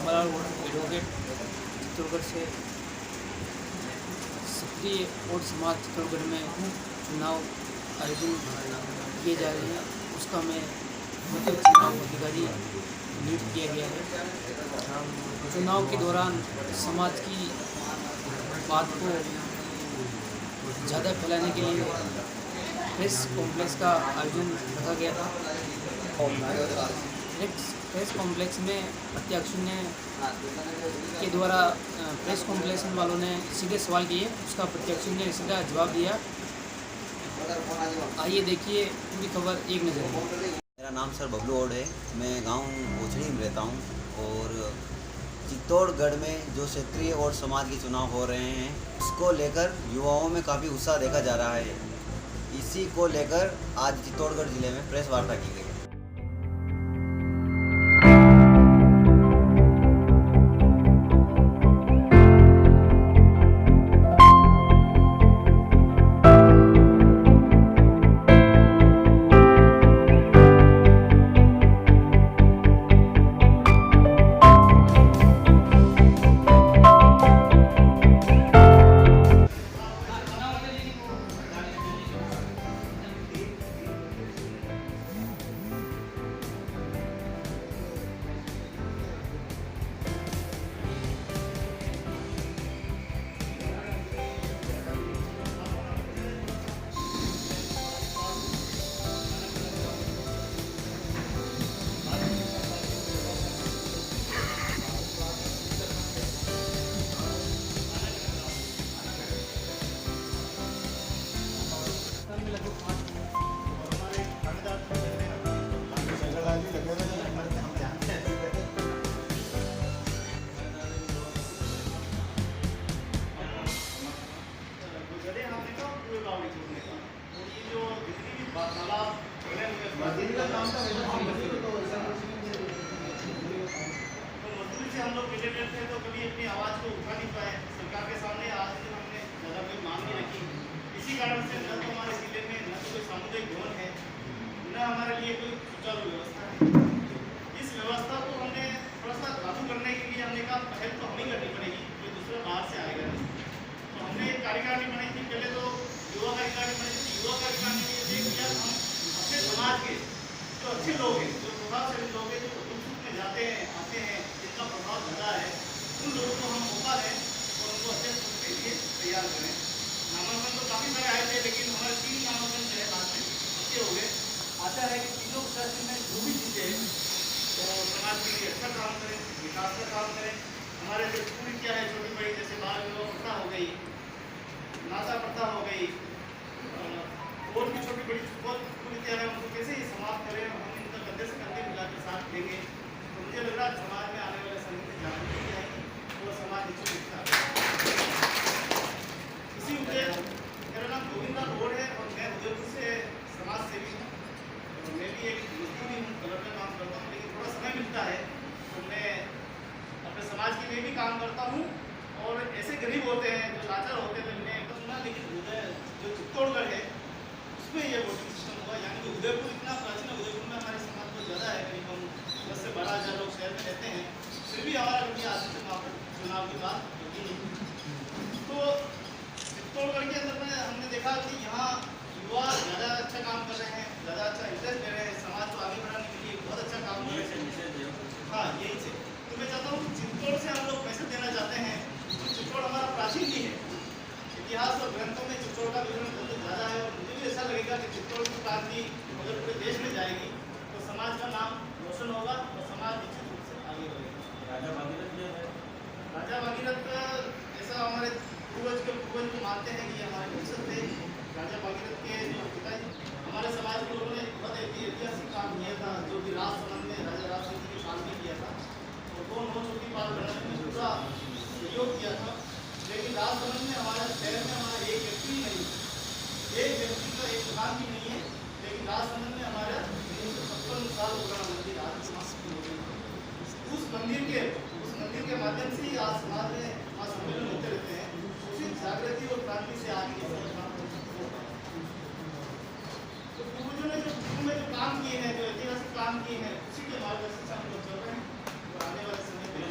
Ramlal advocate Chittorgarh से सक्रिय और समाज चित्तौड़गढ़ में चुनाव आयोजन किए जा रहे हैं, उसका मैं मुख्य चुनाव अधिकारी नियुक्त किया गया है। चुनाव के दौरान समाज की बात को ज़्यादा फैलाने के लिए प्रेस कॉम्प्लेक्स का आयोजन रखा गया था। प्रेस कॉम्प्लेक्स में प्रत्याशियों के द्वारा प्रेस कॉम्प्लेक्स वालों ने सीधे सवाल किए, उसका प्रत्याशियों ने सीधा जवाब दिया। आइए देखिए पूरी खबर एक नज़र में। मेरा नाम सर बबलू ओड है। मैं गांव ओछड़ी में रहता हूं और चित्तौड़गढ़ में जो क्षेत्रीय और समाज के चुनाव हो रहे हैं उसको लेकर युवाओं में काफ़ी उत्साह देखा जा रहा है। इसी को लेकर आज चित्तौड़गढ़ जिले में प्रेस वार्ता की गई। हम लोग रिलेटेड थे तो कभी अपनी आवाज़ को उठा नहीं पाए सरकार के सामने। आज जब हमने ज़्यादा कोई मांग नहीं रखी, इसी कारण से न तो हमारे जिले में न तो कोई सामुदायिक भवन है, न हमारे लिए कोई सुचारू व्यवस्था है। इस व्यवस्था को हमने थोड़ा सा लागू करने के लिए हमने कहा पहल तो हमें करनी पड़ेगी, कोई दूसरा बाहर से आएगा नहीं। तो हमने एक कार्यकारिणी बनाई थी, पहले तो युवा कार्यकारिणी बनाई थी। युवा कार्यकारिणी में ये किया हम अपने समाज के जो अच्छे लोग हैं, जो प्रभावशाली लोग हैं, जो दुख सुख में जाते हैं आते हैं, जिनका प्रभाव ज़्यादा है, उन लोगों को हम मौका दें और उनको अच्छे के लिए तैयार करें। नामांकन तो काफ़ी सारे आए थे, लेकिन हमारे 3 नामांकन जो है लास्ट में अच्छे हो गए। आशा है कि तीनों प्रशासन में जो भी जीते हैं तो समाज के लिए अच्छा काम करें, विकास का काम करें। हमारे जो पूरी क्या है छोटी बड़ी, जैसे बाल विवाह प्रथा हो गई, नाता प्रथा हो गई, और भी छोटी बड़ी बहुत पूरी क्या है, उनको कैसे ही समाप्त करें, हम इनका कंधे से कंधे मिलाकर साथ देंगे। तो मुझे लग रहा है समाज में आने वाले समय में जागृति आएगी और समाज इसी उद्देश्य। मेरा नाम गोविंदा रोड है और मैं उदयपुर से समाज सेवी हूँ। और मैं भी एक मजदूर हूँ, कलर में काम करता हूँ, लेकिन थोड़ा समय मिलता है तो मैं अपने समाज के लिए भी काम करता हूँ। और ऐसे गरीब होते हैं जो लाचार होते हैं, तो मैंने सुना, लेकिन जो चित्तौड़गढ़ है उसमें ये वोटिंग सिस्टम हुआ। यानी कि उदयपुर इतना प्राचीन है, उदयपुर में हमारे समाज बहुत ज़्यादा है, करीब हम 10 से 12,000 लोग शहर में रहते हैं, फिर भी हमारा कभी आज चुनाव की बात होती नहीं। तो चित्तौड़गढ़ के अंदर में हमने देखा कि यहाँ युवा ज़्यादा अच्छा काम कर रहे हैं, ज़्यादा अच्छा इंटरेस्ट ले रहे हैं, समाज को आगे बढ़ाने के लिए बहुत अच्छा काम कर रहे हैं। हाँ, यही से तो मैं चाहता हूँ चित्तौड़ से हम लोग मैसेज देना चाहते हैं कि चित्तौड़ हमारा प्राचीन भी है, इतिहास और ग्रंथों में चित्तौड़ का विवरण बहुत ज़्यादा है। और मुझे भी ऐसा लगेगा कि चित्तौड़ की क्रांति अगर पूरे देश में जाएगी तो समाज का नाम रोशन होगा और समाज निश्चित रूप से आगे बढ़ेगा। राजा भागीरथ जो है, राजा भागीरथ ऐसा हमारे पूर्वज को मानते हैं कि हमारे वंशज थे। राजा भागीरथ के जो पिताजी हमारे समाज के लोगों ने बहुत ऐतिहासिक काम किया था, जो कि राजसमंद में राजा राजसिंह के काल में किया था और 2 नौ छोटी बात बनाने में पूरा सहयोग किया था। लेकिन राजसमंद में हमारे शहर में हमारा एक व्यक्ति नहीं, एक व्यक्ति का एक दुकान भी नहीं है, लेकिन राजसमंद में हमारा 356 साल पुराना मंदिर आज समाप्त हो गया। उस मंदिर के माध्यम से ही आज समाज में सम्मेलन होते रहते हैं। उसी जागृति और क्रांति से आगे तो पूर्वजों ने जो शुरू में जो काम किए हैं, जो ऐतिहासिक काम किए हैं, उसी के मार्गदर्शन से हम लोग चल रहे हैं और आने वाले समय में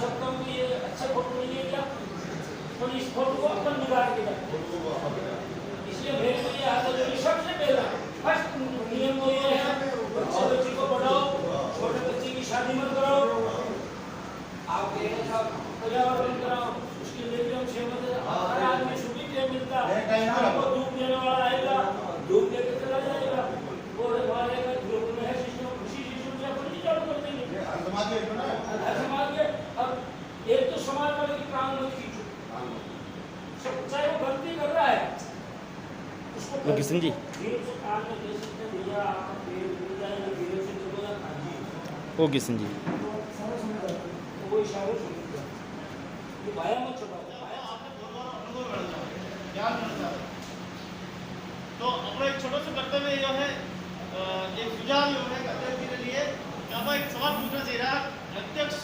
सकता हूँ कि ये अच्छे फोटो नहीं है क्या, तो इस फोटो को अपन बिगाड़ के रखते हैं। इसलिए मेरे को ये आता है, सबसे पहला फर्स्ट नियम तो ये है, बच्चे को पढ़ाओ, छोटे बच्चे की शादी मत कराओ, आप पर्यावरण कराओ, उसके लिए भी हम सहमत है। हर आदमी सुखी नहीं मिलता, आपको धूप देने वाला आएगा, धूप देकर चला जाएगा, वो मारेगा, धूप में है सिस्टम, उसी सिस्टम से अपन नहीं चालू कर देंगे। समाज के अब एक तो समाज वाले की प्राण मत खींचो, चाहे वो गलती कर रहा है उसको किशन जी काम में दे सकते हैं, भैया आपका पेड़ गिर जाएगा, गिरे से चलो ना खाइए। ओ किशन जी तो वो इशारों से ये भाया मत छोड़ो, तो अपना एक छोटा सा कर्तव्य जो है, एक सुझाव जो है कर्तव्य के लिए यहाँ पर एक सवाल पूछना चाहिए रहा, अध्यक्ष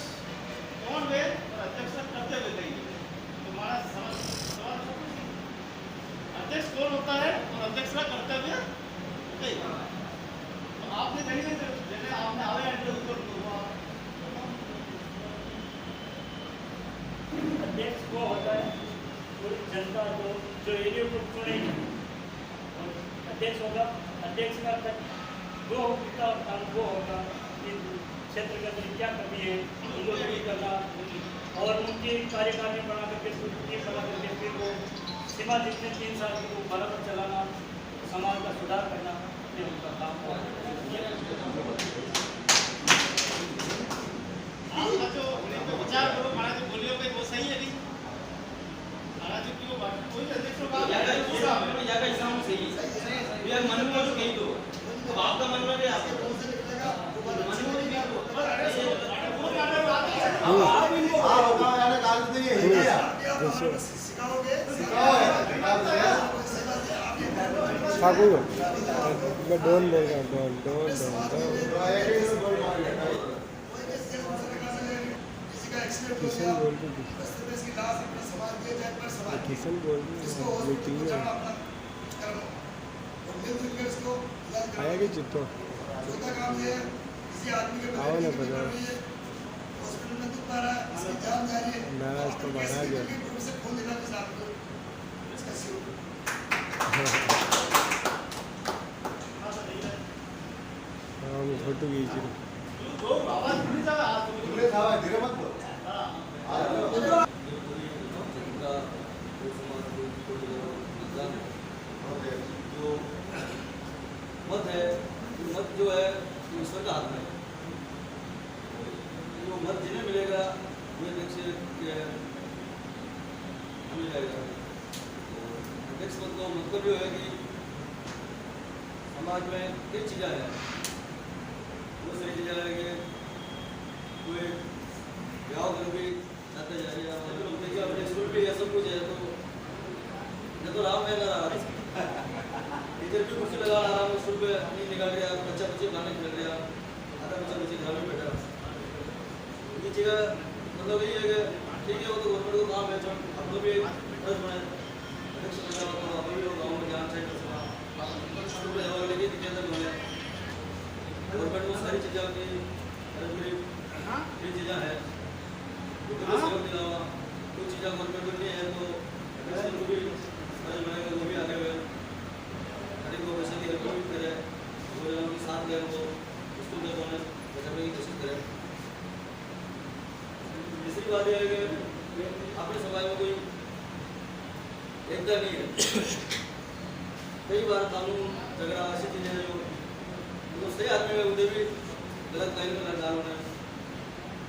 कौन वे और अध्यक्ष का कर्तव्य कहिए। तो हमारा सवाल अध्यक्ष कौन होता है और अध्यक्ष का कर्तव्य कहिए। तो आपने कहीं नहीं, जैसे आपने आवे अध्यक्ष वो होता है पूरी जनता जो एरिया को चुनेगी, और अध्यक्ष होगा, अध्यक्ष का वो होगा काम वो होगा कि क्षेत्र के अंदर क्या कमी है उनको दूर करना, और उनके कार्यकारिणी बना करके टीम बना करके फिर वो सीमा जितने 3 साल की वो बराबर चलाना, समाज का सुधार करना, फिर उनका काम होगा। आपका जो विचार करो माना जो बोलियो पे वो सही है नहीं, माना जो कि वो कोई अध्यक्ष का या का हिसाब सही है यार, मन में जो कहीं तो आपका मन में भी आपके मन में भी डोन बोलेगा, डोन डोन किशन बोल किशन बोल आया कि चित्तो आओ ना पता ना इसको मारा गया। हाँ मैं फोटो खींची जो मत है, मत जो है ईश्वर का हाथ में, जो मत जिन्हें मिलेगा वह अध्यक्ष मिल जाएगा। अध्यक्ष मत का मतलब जो है कि समाज में कई चीज़ें हैं, बहुत सारी चीज़ें हैं कि कोई ब्याह कर भी जाते जा रही है, देखिए अपने स्कूल पे यह सब कुछ है, तो राम है ना टीचर भी कुर्सी लगा आराम स्कूल पे नहीं निकाल गया, बच्चा बच्चे खाने खिला गया, आधा बच्चा बच्चे घर में बैठा। ये चीज़ मतलब यही है कि ठीक है वो तो गवर्नमेंट को काम है, हम लोग भी फर्ज बने अध्यक्ष बन जाओ, तो अभी भी गाँव में ध्यान चाहिए स्कूल पे जगह लेके दिखे तक बने गवर्नमेंट को सारी चीज़ें की ये चीज़ें हैं, सहयोग दिलावा, कुछ चीज़ें गवर्नमेंट को नहीं है तो अध्यक्ष को भी फर्ज बनेगा, वो भी आगे हुए को वैसे की हेल्प भी करे, वो लोगों के साथ गए वो स्कूल में बोलने बचाने की कोशिश करें। दूसरी बात यह है कि अपने समाज में कोई एकता नहीं है, कई बार कानून झगड़ा ऐसी चीज़ें हैं जो सही आदमी में उधर भी गलत लाइन में लगा उन्होंने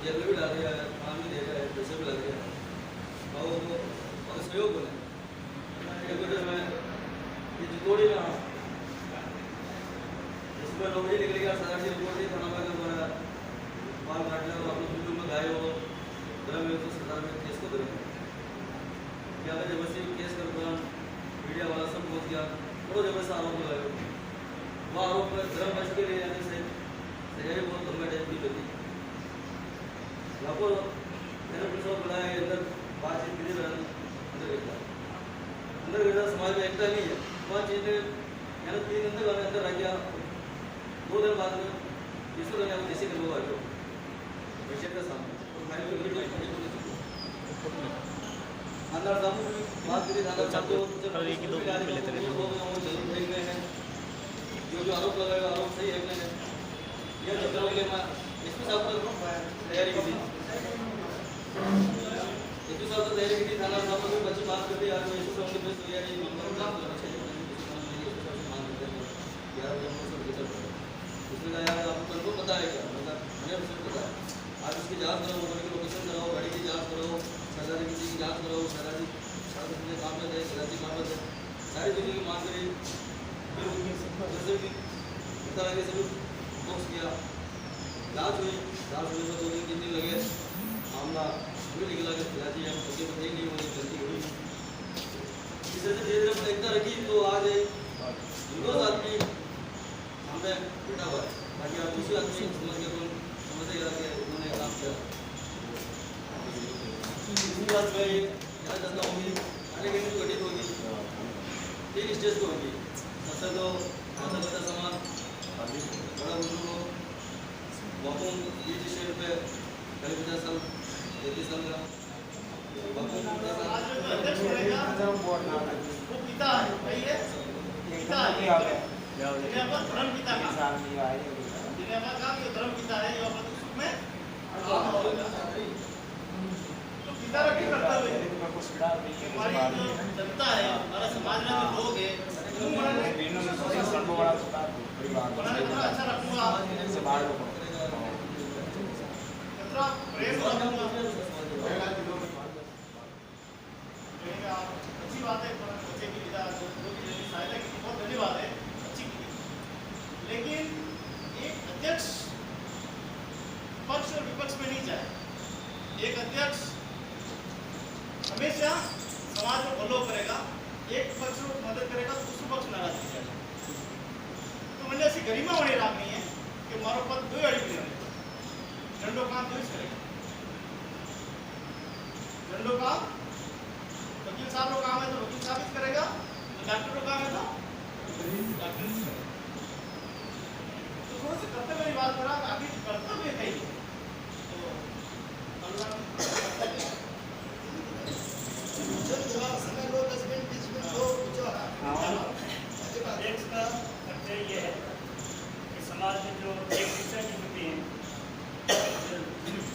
जेल में भी डाल दिया है, काम भी दे रहा है, पैसे भी लग रहे हैं, और अगर सहयोग बने मैं ये जितोड़ी में इसमें लोग ही निकल गया, सारा चीज रिपोर्ट ही करना पड़ेगा, हमारा माल काट लिया, अपने वीडियो में गाये हो धर्म में तो सरकार में केस को करेंगे क्या अगर जबरदस्ती केस कर दौरान मीडिया वाला सब पहुँच गया, बड़ो जबरदस्त आरोप लगाए, वह आरोप में धर्म बच के लिए यानी से सही बहुत लंबा टाइम की गति यहाँ पर मैंने पुलिस को बुलाया अंदर बातचीत के लिए अंदर गया समाज में एकता नहीं है, वहाँ चीज़ें मैंने 3 दिन तक अंदर रह गया, 2 दिन बाद में इसको जैसे कि लोग आ गए पेशेंट के सामने थानेदार साहब को भी बात करी, थानेदार साहब तो उनसे जो आरोप लगाएगा आरोप सही है कि नहीं, यह चक्कर के लिए मैं एसपी साहब को तैयारी की थी, एसपी साहब तो तैयारी की थी, थानेदार साहब को भी बच्चे बात कर दी, यार मैं एसपी साहब के पास तैयारी काम करना चाहिए, उसने कहा यार आपको कल को पता है क्या, मतलब 100% पता है, आप इसकी जाँच करो, मोबाइल की लोकेशन कराओ, गाड़ी की जाँच करो, सरदारी की जाँच करो, सरदारी काम करते हैं, सरदारी काम करते हैं, सारी चीज़ों की मांग करी, फिर जैसे भी पता लगे सब बॉक्स किया, जाँच हुई तो 2-3 दिन लगे, मामला भी निकला कि फिलहाल हम बच्चे को नहीं होनी गलती हुई, इस तरह से धीरे धीरे देखता रखी तो आज निर्दोष आदमी सामने बैठा हुआ है, ताकि आप दूसरे आदमी समझ के समझेगा कि उन्होंने काम किया। दूसरी बात मैं ये कहना चाहता हूँ कि आने के दिन गठित होगी 3 स्टेज को होगी, सबसे तो माता समाज बड़ा बुजुर्गों वकुम 20 स्टेज पे 50 साल 33 साल का वकुम आज जो अध्यक्ष बनेगा वो पिता है, सही है, पिता है, जिन्हें अपन धर्म पिता का धर्म पिता है, जो अपन सुख में तो पिता का क्या कर्तव्य है, हमारी जो जनता है, हमारा समाज में जो लोग है, बनाने थोड़ा अच्छा रखूंगा, थोड़ा प्रेम रखूंगा, अच्छी बात है, बच्चे की विदा जो भी सहायता की बहुत धन्यवाद है, अच्छी की, लेकिन एक अध्यक्ष पक्ष और विपक्ष में नहीं जाए, एक अध्यक्ष हमेशा समाज को फॉलो करेगा, एक पक्ष को मदद करेगा तो दूसरा पक्ष नाराज हो जाएगा, तो मैंने ऐसी गरिमा होने लागनी है कि मारो पद 2 अड़ी भी नहीं, झंडो काम 2 करेगा, झंडो काम वकील साहब का काम है तो वकील साहब ही करेगा, तो डॉक्टर का काम है तो डॉक्टर ही करेगा, तो थोड़ा सा कर्तव्य की बात करा, आगे कर्तव्य कहीं तो अल्लाह अध्यक्ष का कर्तव्य ये है कि समाज में जो एक शिक्षा की स्थिति है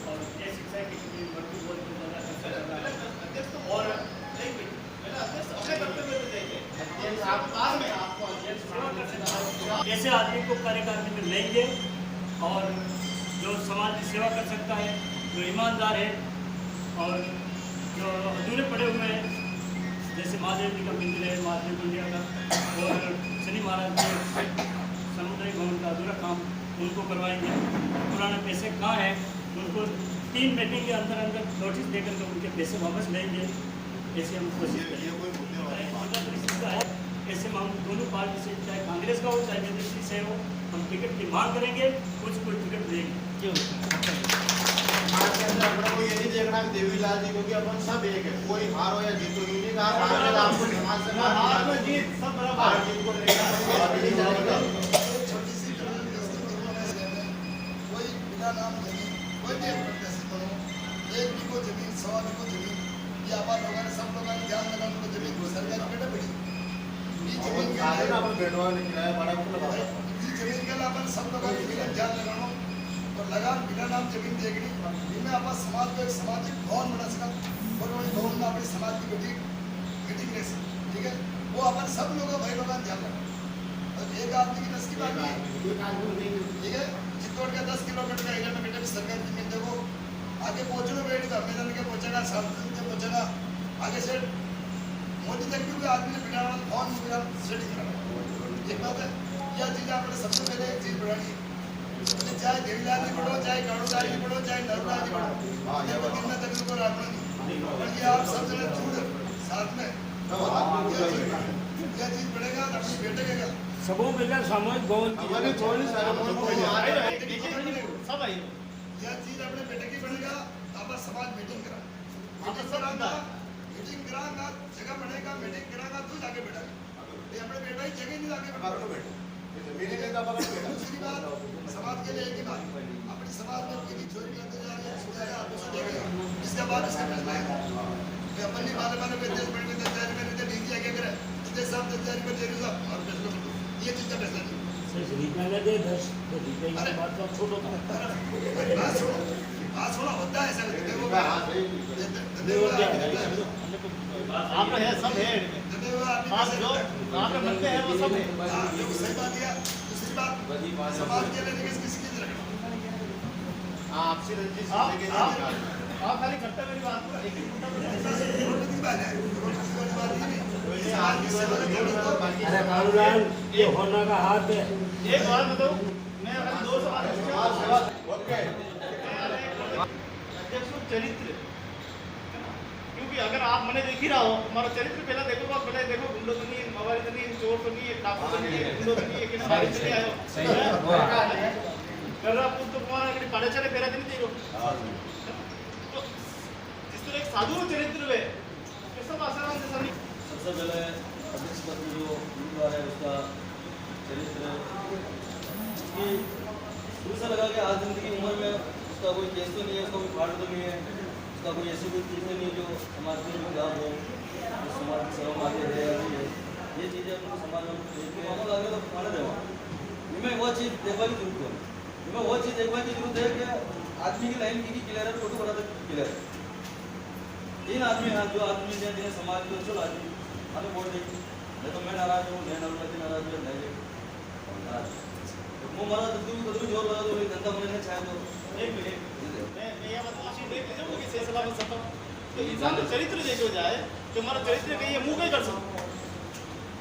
और एक शिक्षा की स्थिति बढ़ती बहुत ज़्यादा खर्चा कर रहा है, अध्यक्ष तो और अध्यक्ष अपने कर्तव्य पे देंगे, आप बाद में आपको अध्यक्ष सेवा कर सकता है, ऐसे आदमी को कार्यकारिणी में लेंगे और जो समाज की सेवा कर सकता है, जो ईमानदार है और जो अधूरे पड़े हुए हैं, जैसे महादेव जी का मंदिर है, महादेव इंडिया का, और शनि महाराज के समुदाय भवन का अधूरा काम उनको करवाएंगे, पुराने पैसे कहाँ हैं उनको 3 मीटिंग के अंदर नोटिस देकर के उनके पैसे वापस लेंगे, ऐसे हम कोशिश करेंगे। ऐसे में हम दोनों पार्टी से, चाहे कांग्रेस का हो चाहे बीजेपी से हो, हम टिकट की मांग करेंगे, कुछ टिकट देंगे। कोई ये नहीं देखना कि देवीलाल जी क्योंकि अपन सब एक है, कोई हारो या जीतो, यूनिक आपको समाज से हार में जीत सब बराबर, जीत को छोटी सी कोई बिना नाम नहीं, कोई भी कैसे करो, 1 बीघो जमीन 100 बीघो जमीन, ये आबाद लोगों ने सब लोगों ने ध्यान देना, उनको जमीन सरकारी बेटा पड़ी, जमीन के लिए अपन सब लोगों ने ध्यान लगाना और लगान बिना नाम जमीन देखनी, इनमें आप समाज को एक सामाजिक भवन बना सका, और वही भवन में अपनी समाज की मीटिंग रह सकती, ठीक है, वो अपन सब लोगों भाई लोगों ध्यान रखना, और एक आदमी की 10 की बात नहीं, ठीक है, चित्तौड़ का 10 किलोमीटर का एरिया में बेटे भी सरकारी जमीन देखो, आगे पहुँचना बेटी तो अमेजन के पहुँचेगा, सांसद के पहुँचेगा, आगे से मोदी तक भी आदमी ने बिना भवन में सेटिंग करा, एक बात है, यह चीज़ आपने सबसे पहले एक चीज़ बढ़ानी, चाहे देवीलाल जी पढ़ो, चाहे गणोदार जी पढ़ो, चाहे नरदार जी पढ़ो, देखो कितना तकलीफ को राखना नहीं, और ये आप सब जने जुड़ साथ में यह चीज बढ़ेगा तो अपने बेटे के सबों मिलकर सामूहिक भवन हमारे थोड़ी सारे सब आई यह चीज अपने बेटे की बढ़ेगा, आप समाज मीटिंग करा, मीटिंग कराएगा, जगह बढ़ेगा, मीटिंग कराएगा तो जाके बैठेगा, ये अपने बेटा ही जगह नहीं जाके बैठेगा। दूसरी बात समाज के लिए एक ही बात, अपने समाज में किसी चोरी करते जा रहे हैं, इसके बाद इसका फैसला है कि अपन नहीं माने पे देश बड़ी में तैयारी में नहीं किया क्या करे तो साहब तैयारी में देरी साहब और फैसला करो ये चीज का फैसला नहीं मैंने दे 10 तो ठीक है ये बात तो छोड़ो बात सुना होता है ऐसा देखो आप है सब है आप जो आपके मन में है वो सब है सही बात है दूसरी बात समाज के लिए किसी की रखना आपसे रंजिश आप खाली खट्टा मेरी बात को एक की बात है समाज की सेवा करनी अरे बाबूलाल ये होना का हाथ है एक बात बताऊं मैं खाली 2 सवाल ओके अध्यक्ष चरित्र क्योंकि अगर आप मैंने देख ही रहा हो हमारा चरित्र पहला देखो आप पहले देखो गुंडो तो नहीं है मवाली तो नहीं है चोर तो नहीं है डाकू तो नहीं है गुंडो तो नहीं है कि ना नहीं आयो कर रहा पुत्र कुमार अगर पाड़े चले पेरा दिन दे रो तो जिस तरह एक साधु चरित्र है कैसा आसाराम से सभी सबसे पहले अध्यक्ष पद में जो उम्मीदवार है उसका चरित्र कि शुरू से लगा कि आज जिंदगी उम्र में उसका कोई केस तो नहीं है उसका कोई फाड़ तो नहीं है उसका कोई ऐसी कोई चीज़ नहीं जो समाज में जो लाभ हो जो समाज की शर्म आगे है या नहीं है ये चीज़ें उनको समाज में देखने आगे तो माना जाए मैं वो चीज़ देखने की जरूरत है मैं वो चीज़ देखने की जरूरत है कि आदमी की लाइन की क्लियर है फोटो बड़ा तक क्लियर है 3 आदमी हैं जो आदमी जिन्हें समाज को चलो आदमी हमें वोट देंगे नहीं तो मैं नाराज हूँ मैं नाराज हूँ नहीं वो मारा तो जोर लगा दो धंधा बनने चाहे तो एक मिनट मैं ये बात देख लीजिए वो किसी सलाह सकता तो इंसान का चरित्र देखो जाए तो हमारा चरित्र कहीं मुंह कहीं कर सकते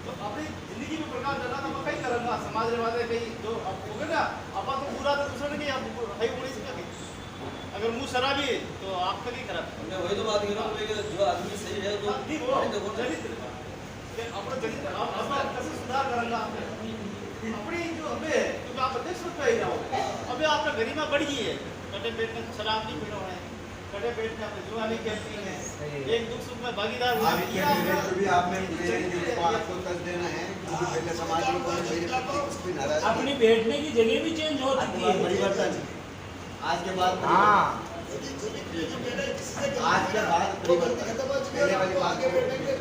तो अपनी जिंदगी में प्रकाश डालना तो कहीं करेंगे समाज में बात है कहीं जो हो गया ना अब तो पूरा तो दूसरा नहीं आप है वो नहीं सकते अगर मुंह शराबी है तो आपका नहीं खराब मैं वही तो बात कर रहा हूँ कि जो आदमी सही है तो चरित्र अपना चरित्र आप कैसे सुधार करेंगे अपनी जो हमें क्योंकि आप अध्यक्ष पे ही रहो अभी आपका गरिमा बढ़ गई है कटे पेट में शराब नहीं पीना है कटे पेट में आपने जुआ नहीं खेलती है एक दुख सुख में भागीदार हो आपको कस देना है क्योंकि पहले समाज में कोई मेरे प्रति कुछ भी नाराज अपनी बैठने की जगह भी चेंज हो चुकी है परिवर्तन आज के बाद हाँ आज के बाद परिवर्तन पहले वाली बात आगे बैठेंगे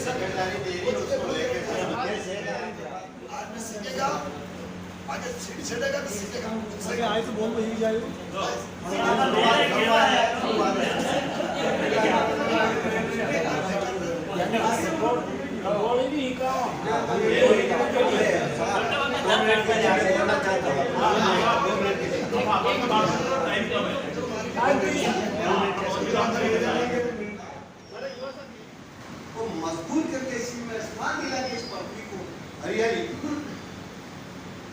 सेक्रेटरी दे रही है उसको लेकर आदमी सीखेगा आगे सीढ़ी चढ़ेगा तो सीखेगा आए तो बोल रही जाए बॉडी भी को मजबूर करके इसी में स्थान दिला के इस पृथ्वी को हरियाली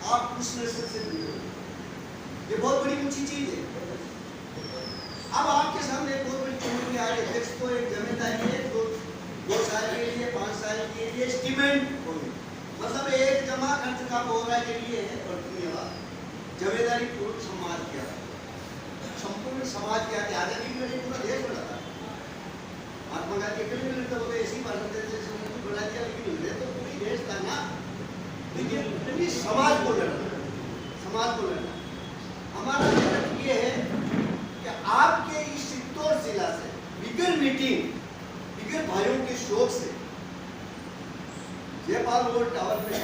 आप उस नस्ल से जुड़े ये बहुत बड़ी ऊंची चीज है। अब आपके सामने एक बहुत बड़ी चुनौती आ रही है। अध्यक्ष को एक जिम्मेदारी है 2 साल के लिए 5 साल के लिए एस्टिमेट मतलब एक जमा खर्च का बोरा के लिए है जिम्मेदारी पूर्ण समाज क्या संपूर्ण समाज क्या आजादी के लिए पूरा देश बना था। महात्मा गांधी अकेले में तो ऐसी भाषण देते थे बना दिया लेकिन उन्हें तो पूरी देश था ना लेकिन पूरी समाज को लड़ना हमारा लक्ष्य ये है कि आपके इस चित्तौड़ जिला से बिगर मीटिंग बिगर भाइयों के शोक से जयपाल रोड टावर पे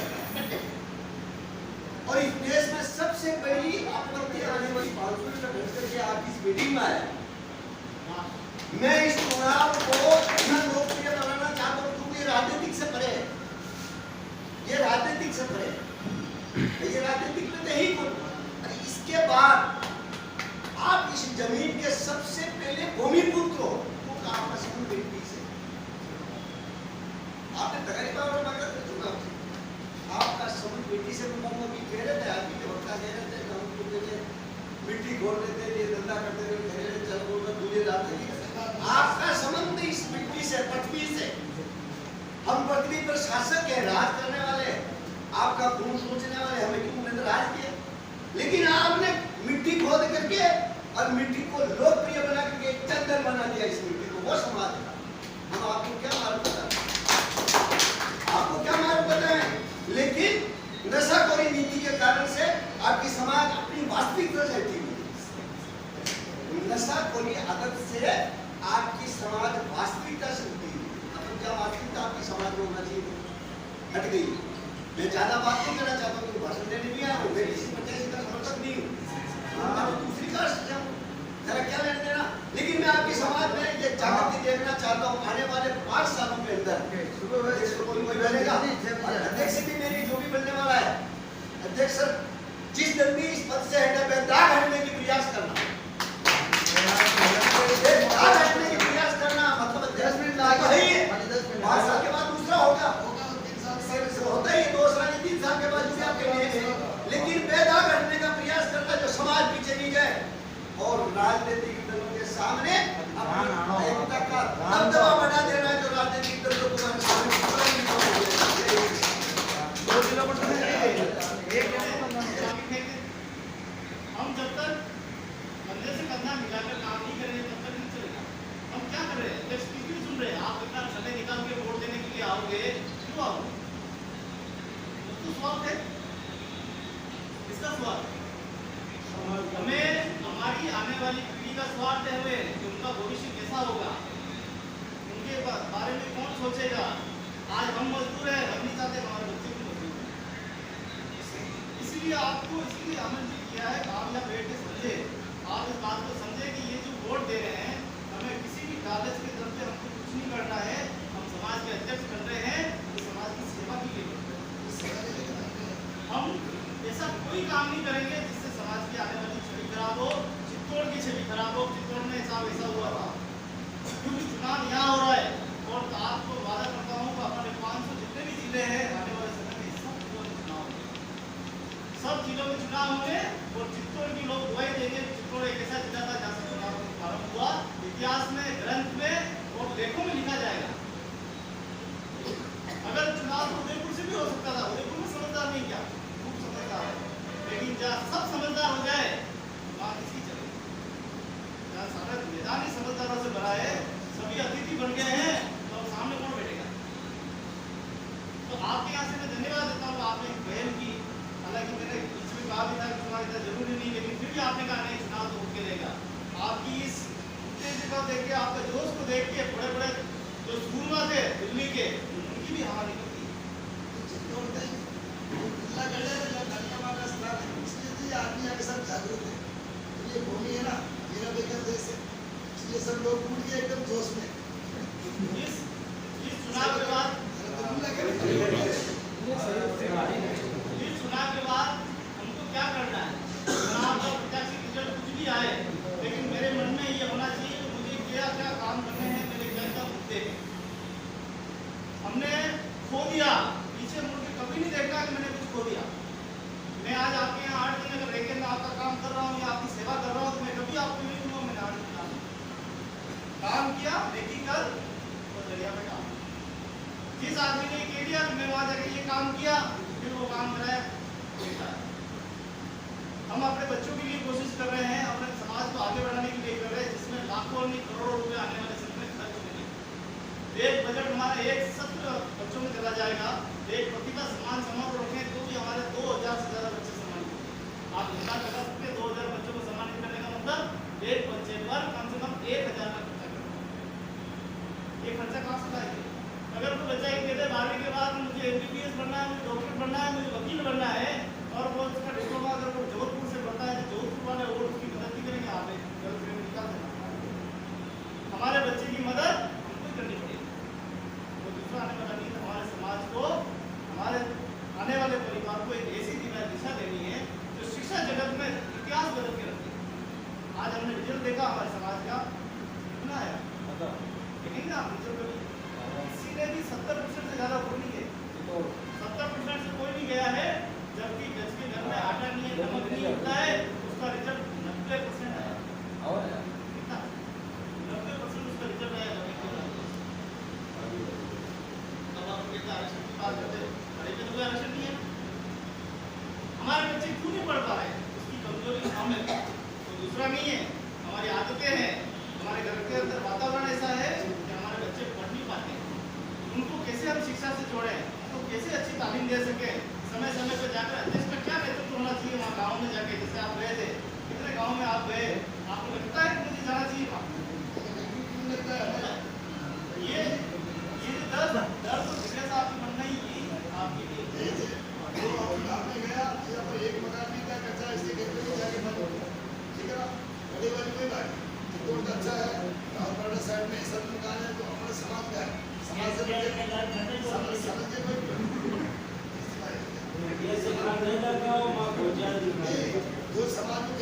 और इस देश में सबसे बड़ी आपत्ति आने वाली फालतू का घटकर के आप इस मीटिंग में आए मैं इस चुनाव को इतना लोकप्रिय बनाना चाहता हूँ क्योंकि राजनीतिक से परे है ये राजनीतिक से परे है ये राजनीतिक में नहीं को इसके बाद आप इस जमीन के सबसे पहले भूमिपुत्र हो तो आपका समूह व्यक्ति से आपने तकरीबन और मगर चुनाव से आपका समूह व्यक्ति से भी कह रहे थे आदमी के वक्ता कह रहे थे हम कुछ मिट्टी घोल लेते थे धंधा करते थे कह रहे थे चल बोल दूल्हे लाते आपका संबंध इस मिट्टी से पृथ्वी से हम पृथ्वी पर शासक है राज करने वाले आपका खून सोचने वाले हमें क्यों नहीं राज किया लेकिन आपने मिट्टी खोद करके और मिट्टी को लोकप्रिय बना करके एक चंदन बना दिया इस मिट्टी को वो समाज हम आपको क्या मालूम बताएं लेकिन नशाखोरी नीति के कारण से आपकी समाज अपनी वास्तविकता से हटी हुई नशाखोरी आदत से आपकी समाज वास्तविकता से हट गई। मतलब क्या वास्तविकता आपकी समाज में होना चाहिए हट गई। मैं ज्यादा बात नहीं करना चाहता हूँ, भाषण देने भी आया हूँ, मैं किसी प्रत्याशी का समर्थक नहीं हूँ, मैं तो दूसरी कास्ट से हूँ, जरा क्या लेना देना। लेकिन मैं आपकी समाज में ये जागृति देखना चाहता हूँ आने वाले 5 सालों के अंदर कोई बनेगा। अध्यक्ष भी मेरी जो भी बनने वाला है, अध्यक्ष सर जिस दल में इस पद से हटे बेदाग हटने की प्रयास करना, बेदाग हटने की प्रयास करना, मतलब 10 मिनट है 5 साल के बाद दूसरा होगा, होता ही 2 साल 3 साल के बाद आपके लिए, लेकिन बेदाग हटने का प्रयास करना जो समाज पीछे नहीं गए और राजनीतिक दलों के सामने अपनी एकता का दबदबा बढ़ा देना है जो राजनीतिक दलों को हम जब तक कंधे से कंधा मिलाकर काम नहीं करेंगे तब तक नहीं चलेगा। हम क्या कर रहे हैं? अध्यक्ष क्यों सुन रहे हैं? आप इतना समय निकाल के वोट देने के लिए आओगे, क्यों आओगे? तो स्वार्थ है, इसका स्वार्थ हमें, हमारी आने वाली पीढ़ी का स्वार्थ है हमें कि उनका भविष्य कैसा होगा, उनके बारे में कौन सोचेगा। आज हम मजदूर हैं, हम नहीं चाहते हमारे बच्चे भी मजदूर हैं। इसलिए आपको इसलिए आमंत्रित किया है, आप यहाँ बैठ के समझे, आप इस बात को समझे कि ये जो वोट दे रहे हैं हमें किसी भी कागज की तरफ से हमको कुछ नहीं करना है। हम समाज के अध्यक्ष बन रहे हैं तो समाज की सेवा के लिए बन रहे हैं। हम ऐसा कोई काम नहीं करेंगे जिससे समाज की आने वाली छवि खराब हो, चित्तौड़ की छवि खराब हो। चित्तौड़ में ऐसा हुआ था क्योंकि चुनाव यहाँ हो रहा है और आपको वादा करता हूँ हमारे 500 जितने भी जिले हैं आने वाले समय में सब जिलों में चुनाव होंगे और चित्तौड़ की लोग दुआई देंगे। चित्तौड़ एक ऐसा जिला था जहाँ से चुनाव प्रारंभ हुआ, इतिहास में, ग्रंथ में और लेखों में लिखा जाएगा। अगर चुनाव तो उदयपुर से भी हो सकता था, उदयपुर में समझदार नहीं क्या, खूब समझदार है, लेकिन जहाँ सब समझदार हो जाए वहाँ किसी चले, जहाँ सारा मैदान ही समझदारों से भरा है, सभी अतिथि बन गए हैं, तो सामने कौन बैठेगा। तो आपके यहाँ से मैं धन्यवाद देता हूँ, आपने एक पहल की। हालांकि मैंने बीच में कहा भी था कि चुनाव इतना जरूरी नहीं, लेकिन फिर भी आपने कहा नहीं चुनाव तो होके रहेगा। आपकी इस उत्तेजना को देख के, आपका जोश को देख के बड़े बड़े जो स्कूल थे दिल्ली के, उनकी भी हवा निकलती है। आदमी आगे सब जागरूक है, ये भूमि है ना, मेरा बेकर देश है, इसलिए सब लोग कूद के एकदम जोश में। इस चुनाव के बाद हमको क्या करना है? चुनाव का प्रत्याशी रिजल्ट कुछ भी आए, लेकिन मेरे मन में ये होना चाहिए कि मुझे क्या क्या काम करने हैं, मेरे क्या क्या मुद्दे हैं। हमने खो दिया, पीछे मुड़ के कभी नहीं देखा कि मैंने कुछ खो दिया। मैं आज आपके यहाँ 8 दिन अगर रह के मैं आपका काम कर रहा हूँ या आपकी सेवा कर रहा हूँ तो मैं कभी आपको नहीं दूंगा मैंने 8 दिन काम किया, लेकिन कल और दरिया में काम। जिस आदमी ने कह दिया मैं वहां जाके ये काम किया, फिर वो काम कराया। हम अपने बच्चों के लिए कोशिश कर रहे हैं, अपने समाज को आगे बढ़ाने के लिए कर रहे हैं, जिसमें लाखों नहीं करोड़ों रुपए आने वाले समय में खर्च होंगे। एक बजट हमारा एक सत्र बच्चों में चला जाएगा। एक प्रतिभा सम्मान समारोह रखें तो भी हमारे 2000 से ज्यादा बच्चे सम्मानित होंगे। आप हिसाब लगा सकते 2000 बच्चों को सम्मानित करने का मतलब एक बच्चे पर कम से कम 1000 का खर्चा करना। ये खर्चा कहाँ से लाएंगे? अगर कोई बच्चा एक कहते 12वीं के बाद मुझे MBBS बनना है, मुझे डॉक्टर बनना है, मुझे वकील बनना है, और वो उसका डिप्लोमा अगर वो जोधपुर से बनता है तो जोधपुर वाले और उसकी मदद नहीं करेंगे। आप गर्लफ्रेंड निकाल देना, हमारे बच्चे की मदद हमको करनी पड़ेगी। वो दूसरा आने वाला नहीं, हमारे समाज को, हमारे आने वाले परिवार को एक ऐसी दिशा देनी है जो शिक्षा जगत में इतिहास बदल के रखे। आज हमने रिजल्ट देखा हमारे समाज का कितना आया, लेकिन ना रिजल्ट किसी ने भी 70% से ज्यादा वोट नहीं गए, 70% से कोई नहीं गया है। जबकि जिसके घर में आटा नहीं है, नमक नहीं होता है, उसका रिजल्ट 90% आया। और कितना 90% उसका रिजल्ट आया। अब आप कहते आरक्षण की बात करते हैं, अरे तो कोई आरक्षण नहीं है। हमारे बच्चे क्यों नहीं पढ़ पा रहे हैं? उसकी कमजोरी हम है, तो दूसरा नहीं है, हमारी आदतें हैं, हमारे घर के अंदर वातावरण ऐसा है कि हमारे बच्चे पढ़ नहीं पाते। उनको कैसे हम शिक्षा से जोड़ें, उनको कैसे अच्छी तालीम दे सकें, समय समय पर जाकर अध्यक्ष का क्या नेतृत्व होना चाहिए वहाँ गाँव में जाके। जैसे आप गए थे, कितने गाँव में आप गए, आपको लगता है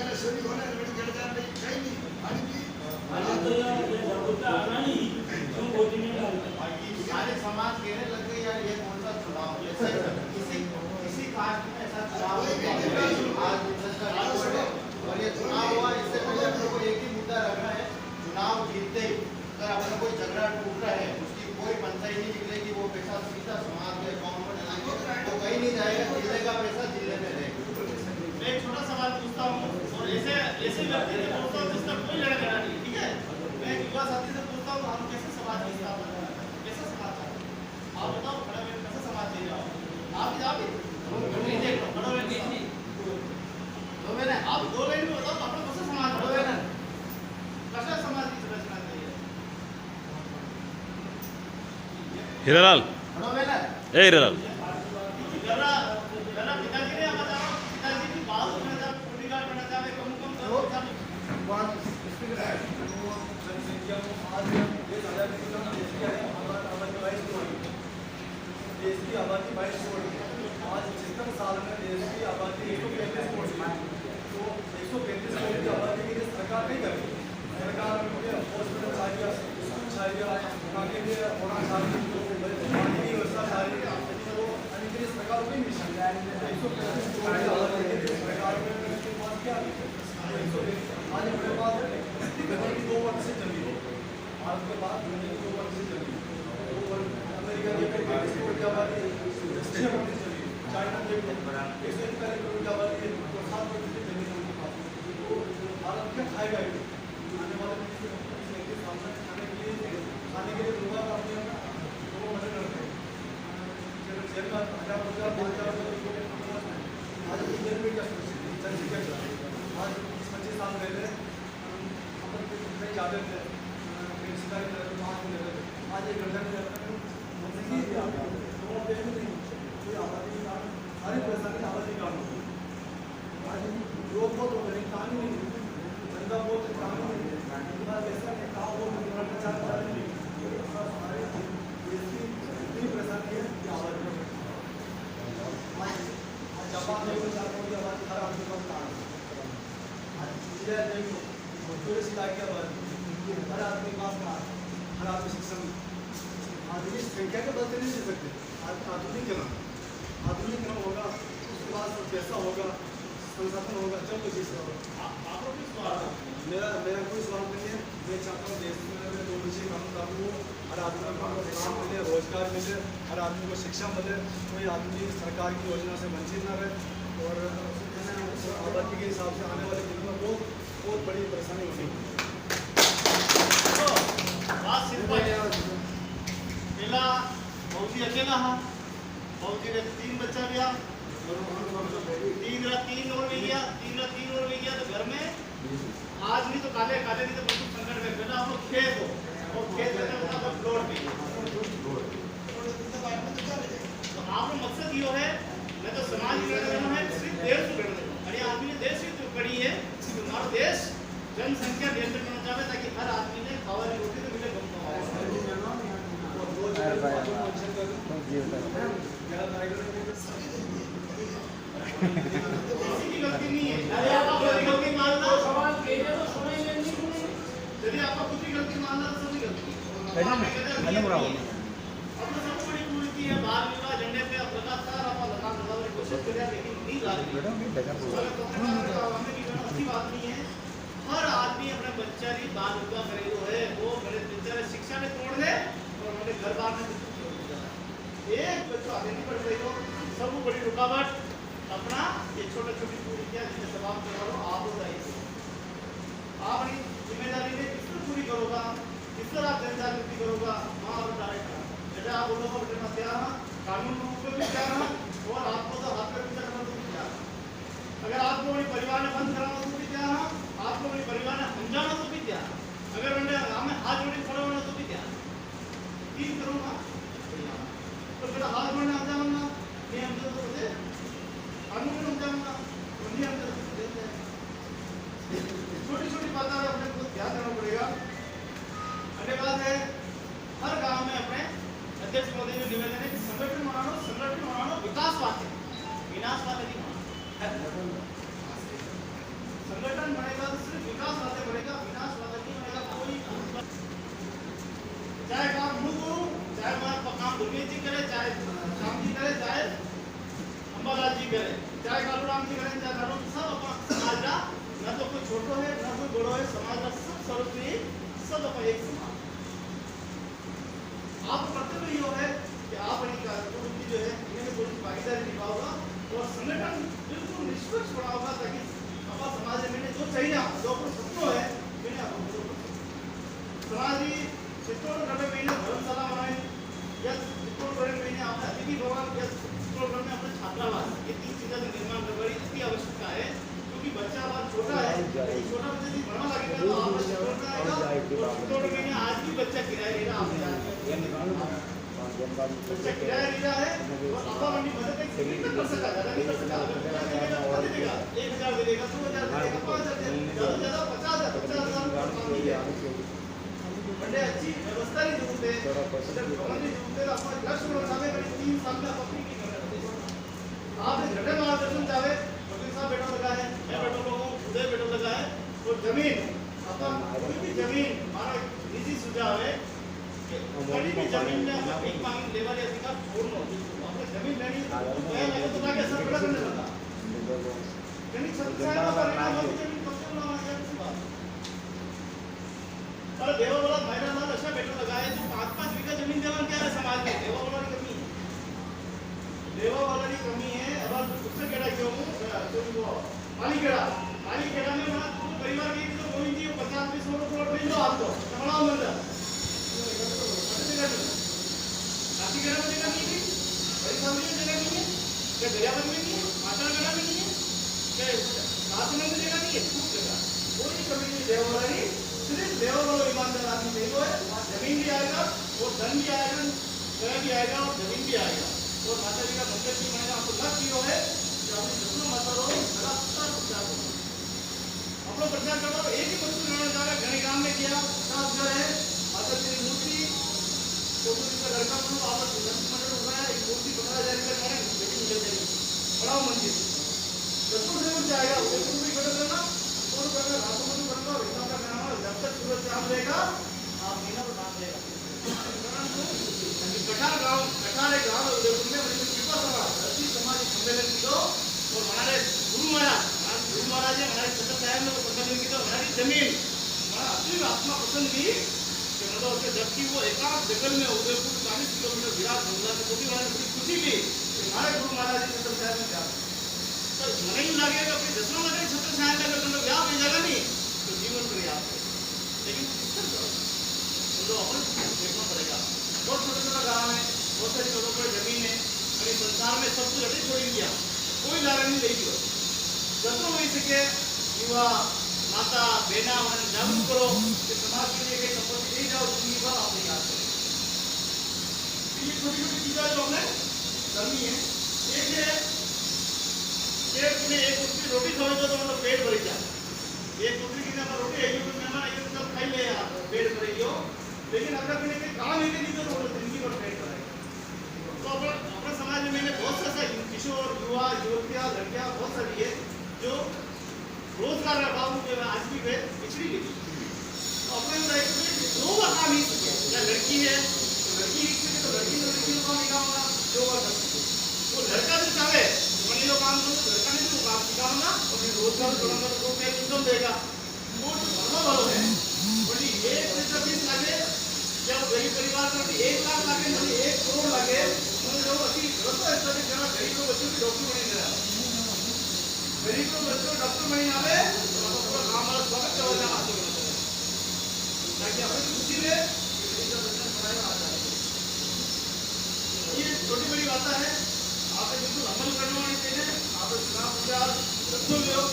जरा शोरी होना है बड़ी गड़दार नहीं कहीं नहीं पानी की अरे तो ये जागरूकता आना ही क्यों वोटिंग नहीं डालते सारे समाज कहने लग गए यार ये कौन सा चुनाव ऐसा किसी कास्ट में ऐसा चुनाव और ये चुनाव हुआ इससे पहले हम लोग को एक ही मुद्दा रखना है चुनाव जीतते ही अगर अपना कोई झगड़ा टूट रहा है उसकी कोई पंचायत नहीं निकलेगी वो पैसा सीधा समाज के अकाउंट में डालेंगे तो कहीं नहीं जाएगा जिले का पैसा जिले में रहेगा। मैं एक छोटा सवाल पूछता हूँ और ऐसे व्यक्ति से पूछता हूँ जिसका कोई लड़ा झगड़ा नहीं ठीक है मैं एक युवा साथी से पूछता हूँ हम कैसे समाज की स्थापना कैसा समाज चाहते हैं आप बताओ खड़ा में कैसा समाज चाहिए आप देख लो खड़ो में दो मैंने आप दो लाइन में बताओ अपना कैसा समाज खड़ो है ना कैसा समाज की रचना चाहिए हीरालाल खड़ो है ना ए हीरालाल जरा पिताजी ने बताओ पिताजी की बात सुनना था बॉडीगार्ड बनना था कम करो जनसंख्या को आज देश आजादी के बाद देश की आबादी 22 करोड़ है। आज 75 साल में देश की आबादी 135 करोड़ है। तो 135 करोड़ की आबादी के लिए सरकार नहीं कर रही। सरकार हॉस्पिटल चाहिए, स्कूल चाहिए, आगे भी होना चाहिए, पानी की व्यवस्था चाहिए, तो इनके लिए सरकार कोई मिशन है। 135 करोड़ की आबादी के लिए सरकार में उसके पास क्या है? आज अपने पास दुनिया की 2 वर्ष से चली है। आज के बाद दुनिया की 2 वर्ष से चली है। अमेरिका के एक्सपोर्ट की आबादी 6% चली है। चाइना के 141 करोड़ की आबादी है और 7% चली है उनके पास। तो भारत क्या खाएगा ये? आने वाले के सामने खाने के लिए लोग अपने लोगों मदद करते हैं। जेल का 1000 5,000 आज जेल में क्या सुरक्षित जनसंख्या चला आज 25 साल पहले हम जाते थे सरकारी आज एक घंटा में आबादी सारी परेशानी आबादी काम आज लोग बहुत हो गए काम ही नहीं धंधा बहुत काम ही नहीं पैसा नहीं काम बहुत प्रचार नहीं हमारे देश की इतनी परेशानी है कि आबादी जापान में 4 करोड़ की आबादी हर आदमी का काम पुलिस इलाके आबादी हर आदमी के पास कहा हर आदमी शिक्षण आदमी संख्या के बदलते नहीं दे सकते आधुनिकरण होगा उसके बाद पैसा होगा संसाधन होगा जब कोई चीज़ होगा मेरा कोई सवाल नहीं है मैं चाहता हूँ देश में 2 बच्चे काम लागू हो हर आदमी को काम मिले रोजगार मिले हर आदमी को शिक्षा मिले कोई आदमी सरकार की योजना से वंचित न रहे और आबादी के हिसाब से आने वाले दिनों में बहुत बड़ी परेशानी होगी। बात सिर्फ पहला बहुत ही अकेला हाँ बहुत ही 3 बच्चा गया 3 और भी गया 3 और भी गया तो घर में आज नहीं तो काले नहीं तो बिल्कुल संकट में बेटा हम लोग खेत हो और खेत में फ्लोर पे तो आप लोग मकसद ये है मैं तो समाज में है सिर्फ देश को करना अरे आदमी ने देश की पड़ी है हमारा देश जनसंख्या नियंत्रण करना चाहता है ताकि हर आदमी ने खावाली रोटी तो मिले किसी की गलती नहीं है अरे आप अपनी गलती मानना सवाल केजे तो सुनेंगे नहीं यदि आपका खुद की गलती मानना तो सबकी गलती अपना सबसे बड़ी कुरीति है बाल विवाह झंडे पे अब लगातार आप लगाम लगाने की कोशिश कर रहे हैं लेकिन नहीं ला रही अच्छी बात नहीं है हर आदमी अपने बच्चा की बाल विवाह करे जो है वो मेरे बेचारे शिक्षा में तोड़ दे और मेरे घर बार में एक बच्चा आगे नहीं बढ़ रही हो सब बड़ी रुकावट अपना ये छोटी कुरीतियां जिन्हें समाप्त करो आप बताइए आप अपनी जिम्मेदारी में किस तरह पूरी करोगा किस तरह आप जनजागृति करोगा वहाँ और डायरेक्ट बेटा आप बोलो बेटे मत क्या कानून रूप में भी क्या और आपको तो हाथ में पीछा करना तो क्या अगर आपको अपने परिवार ने बंद कराना तो भी क्या आपको अपने परिवार ने समझाना तो भी क्या अगर मैंने हमें हाथ जोड़े खड़ा होना तो भी क्या 3 करूँगा तो बेटा हाथ जोड़ने आ जाऊँगा नहीं हम तो बोलते कानून में जाऊँगा तो नहीं हम छोटी बातें अपने को ध्यान देना पड़ेगा। अगली बात है हर गांव में अपने अध्यक्ष महोदय ने निवेदन है कि संगठन बनाना विकास बात है विनाश बात नहीं संगठन राम दुर्गेश जी करे, चाहे श्याम जी करे, चाहे अंबालाल जी करे, चाहे कालूराम जी करे, चाहे नारों सब अपन समाज का न तो कोई छोटो है न कोई बड़ो है, समाज का सब सर्वोपरि सब अपन एक समान। आप कर्तव्य यो है कि आप अपनी कार्यक्रम की जो है इन्हें थोड़ी भागीदारी निभाओगा और संगठन बिल्कुल निष्पक्ष बनाओगा ताकि हमारा समाज में जो चाहिए जो अपन सपनों है मैंने आपको समाज ही चित्तौड़गढ़ में मैंने धर्मशाला बनाई या चित्तौड़गढ़ में मैंने अपने अतिथि भवन या चित्तौड़गढ़ में अपने छात्रावास, ये 3 चीज़ों का निर्माण करवाई इसकी आवश्यकता है क्योंकि बच्चा बहुत छोटा है, छोटा बच्चा जी बढ़ना लगेगा तो आप चित्तौड़ में आएगा और चित्तौड़ में आज भी बच्चा किराया ले रहा बच्चा किराया ले रहा है और आपा मंडी मदद एक कर सकता ज़्यादा नहीं कर सकता, अगर देगा 1000 दे देगा 2000 दे देगा 5000 ज़्यादा 50,000 बड़े अच्छी व्यवस्था की जरूरत है, भवन की जरूरत है। अपना लक्ष्य बनावे बड़ी 3 साल में अपनी की करना आपने घटे मार्गदर्शन चाहे वकील साहब बैठा लगा है, मैं बैठा लोगों उदय बैठा लगा है और जमीन अपन कोई भी जमीन हमारा निजी सुझाव है कि कोई भी जमीन में अपन एक मांग लेवल अधिकार छोड़ना आपने जमीन लेनी तो मैं तो जाके सब बड़ा करने लगा यानी सच्चाई का परिणाम है जमीन कब्जे में आ जाए बात और देवावाला महिला नाल अशा बैठा लगा है जो 5-5 बीघा जमीन देवान क्या है समाज में देवावाला की कमी है, देवावाला की कमी है। अब उससे केड़ा क्यों तो वो मालीखेड़ा में ना पूरे परिवार के तो गोविंद जी 50-20 करोड़ ले लो आप तो कमला मंदिर नातीखेड़ा में जगह नहीं थी, बड़ी सामने में जगह नहीं है, क्या दरियाबंद में नहीं है, मातागढ़ में नहीं है, क्या राजनंद में जगह नहीं है, खूब जगह कोई कमी नहीं देवावाला की सिर्फ देवावाला ईमानदार आदमी नहीं है, जमीन भी आएगा और धन भी आएगा, जगह भी आएगा और जमीन भी आएगा और माता जी का मंदिर भी बनेगा। आपको लक्ष्य यो है कि अपने जितना मत करो लगातार प्रचार करो, आप लोग प्रचार करो। एक ही वस्तु निर्माण जाएगा घने गांव में किया 50 घर है, माता जी की मूर्ति तो का लड़का को आपस मंदिर उठाया, एक मूर्ति 15,000 रुपये का लेकिन मिल जाएगी बड़ा मंदिर जब से उठ जाएगा उदयपुर भी खड़ा करना और करना रातों में करना और इतना का नाम जब तक सूरज चांद रहेगा आप महीना पर नाम रहेगा। कठार एक गाँव उदयपुर में बड़ी कृपा सभा धरती समाज सम्मेलन की दो और हमारे गुरु महाराज है हमारे छत्र साहब ने वो सम्मेलन की तो हमारी जमीन हमारा अपनी आत्मा पसंद की कि मतलब उसके जबकि वो एकाध जगल में उदयपुर 40 किलोमीटर विराट बंगला से छोटी वाले बड़ी खुशी थी कि हमारे गुरु महाराज जी छत्र साहब में क्या तो મને એવું લાગે કે આપણે દસમા માટે છત્ર સાહેબ લાગે તમને વ્યાપ એ જગા નહીં તો જીવન પર याद है लेकिन किस तरह करो तो अपन देखना पड़ेगा। बहुत छोटा गाँव है, बहुत सारी जगहों पर जमीन है और इस संसार में सब कुछ अटे छोड़ दिया, कोई लारा नहीं रही हो जतो हो सके युवा माता बहना उन्हें जागरूक करो कि समाज के लिए कई संपत्ति नहीं जाओ जिंदगी भर आपने याद करें। ये छोटी छोटी चीजें जो हमने करनी है एक है तुम्हें एक उसकी रोटी खाओ तो मतलब पेट भर जाए, एक दूसरी की ना रोटी है तो मेहमान ये सब खाई ले यार पेट भरेगी हो, लेकिन अगर मैंने कोई काम ही नहीं तो जिंदगी भर पेट भरेगा। तो अपने समाज में मैंने बहुत सा किशोर युवा युवतियाँ लड़कियाँ बहुत सारी है जो रोजगार का अभाव में आज भी वे पिछड़ी गई तो अपने दो का काम ही सीखे या लड़की है तो लड़की ही सीखे तो लड़की को काम सिखाऊंगा जो वो लड़का जो चाहे मैंने जो काम करूँ लड़का ने जो काम सिखाऊंगा और फिर रोजगार करूँगा तो वो इनकम देगा वो भरना वालों है बोली 1 लागे जब गरीब परिवार में 1 लाख लागे मतलब 1 करोड़ लागे मतलब जो अति गरीब लोग बच्चों की डॉक्टर बने गया गरीब लोग बच्चों डॉक्टर बने आवे तो पूरा गाँव वाला स्वागत करवा जाना ताकि अपनी खुशी में ये छोटी बड़ी बात है आपने बिल्कुल अमल करने वाले चाहिए आप चुनाव प्रचार रखो लोग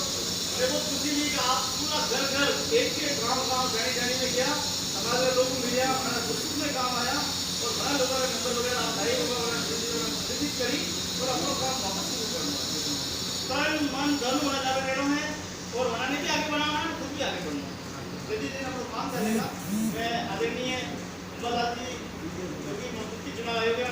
मुझे बहुत खुशी हुई कि आप पूरा घर घर एक गाँव जाने में गया समाज के लोग मिले हमारा दुख में काम आया और बड़ा लोगों का नंबर वगैरह आप ढाई लोगों विजिट करी और अपना काम वापस शुरू करना तन मन धन होना जाकर रहना है और बनाने भी आगे बढ़ाना है खुद भी आगे बढ़ना है यदि दिन अपना काम चलेगा मैं आदरणीय अंबालाल जी जो कि मुख्य चुनाव आयोग है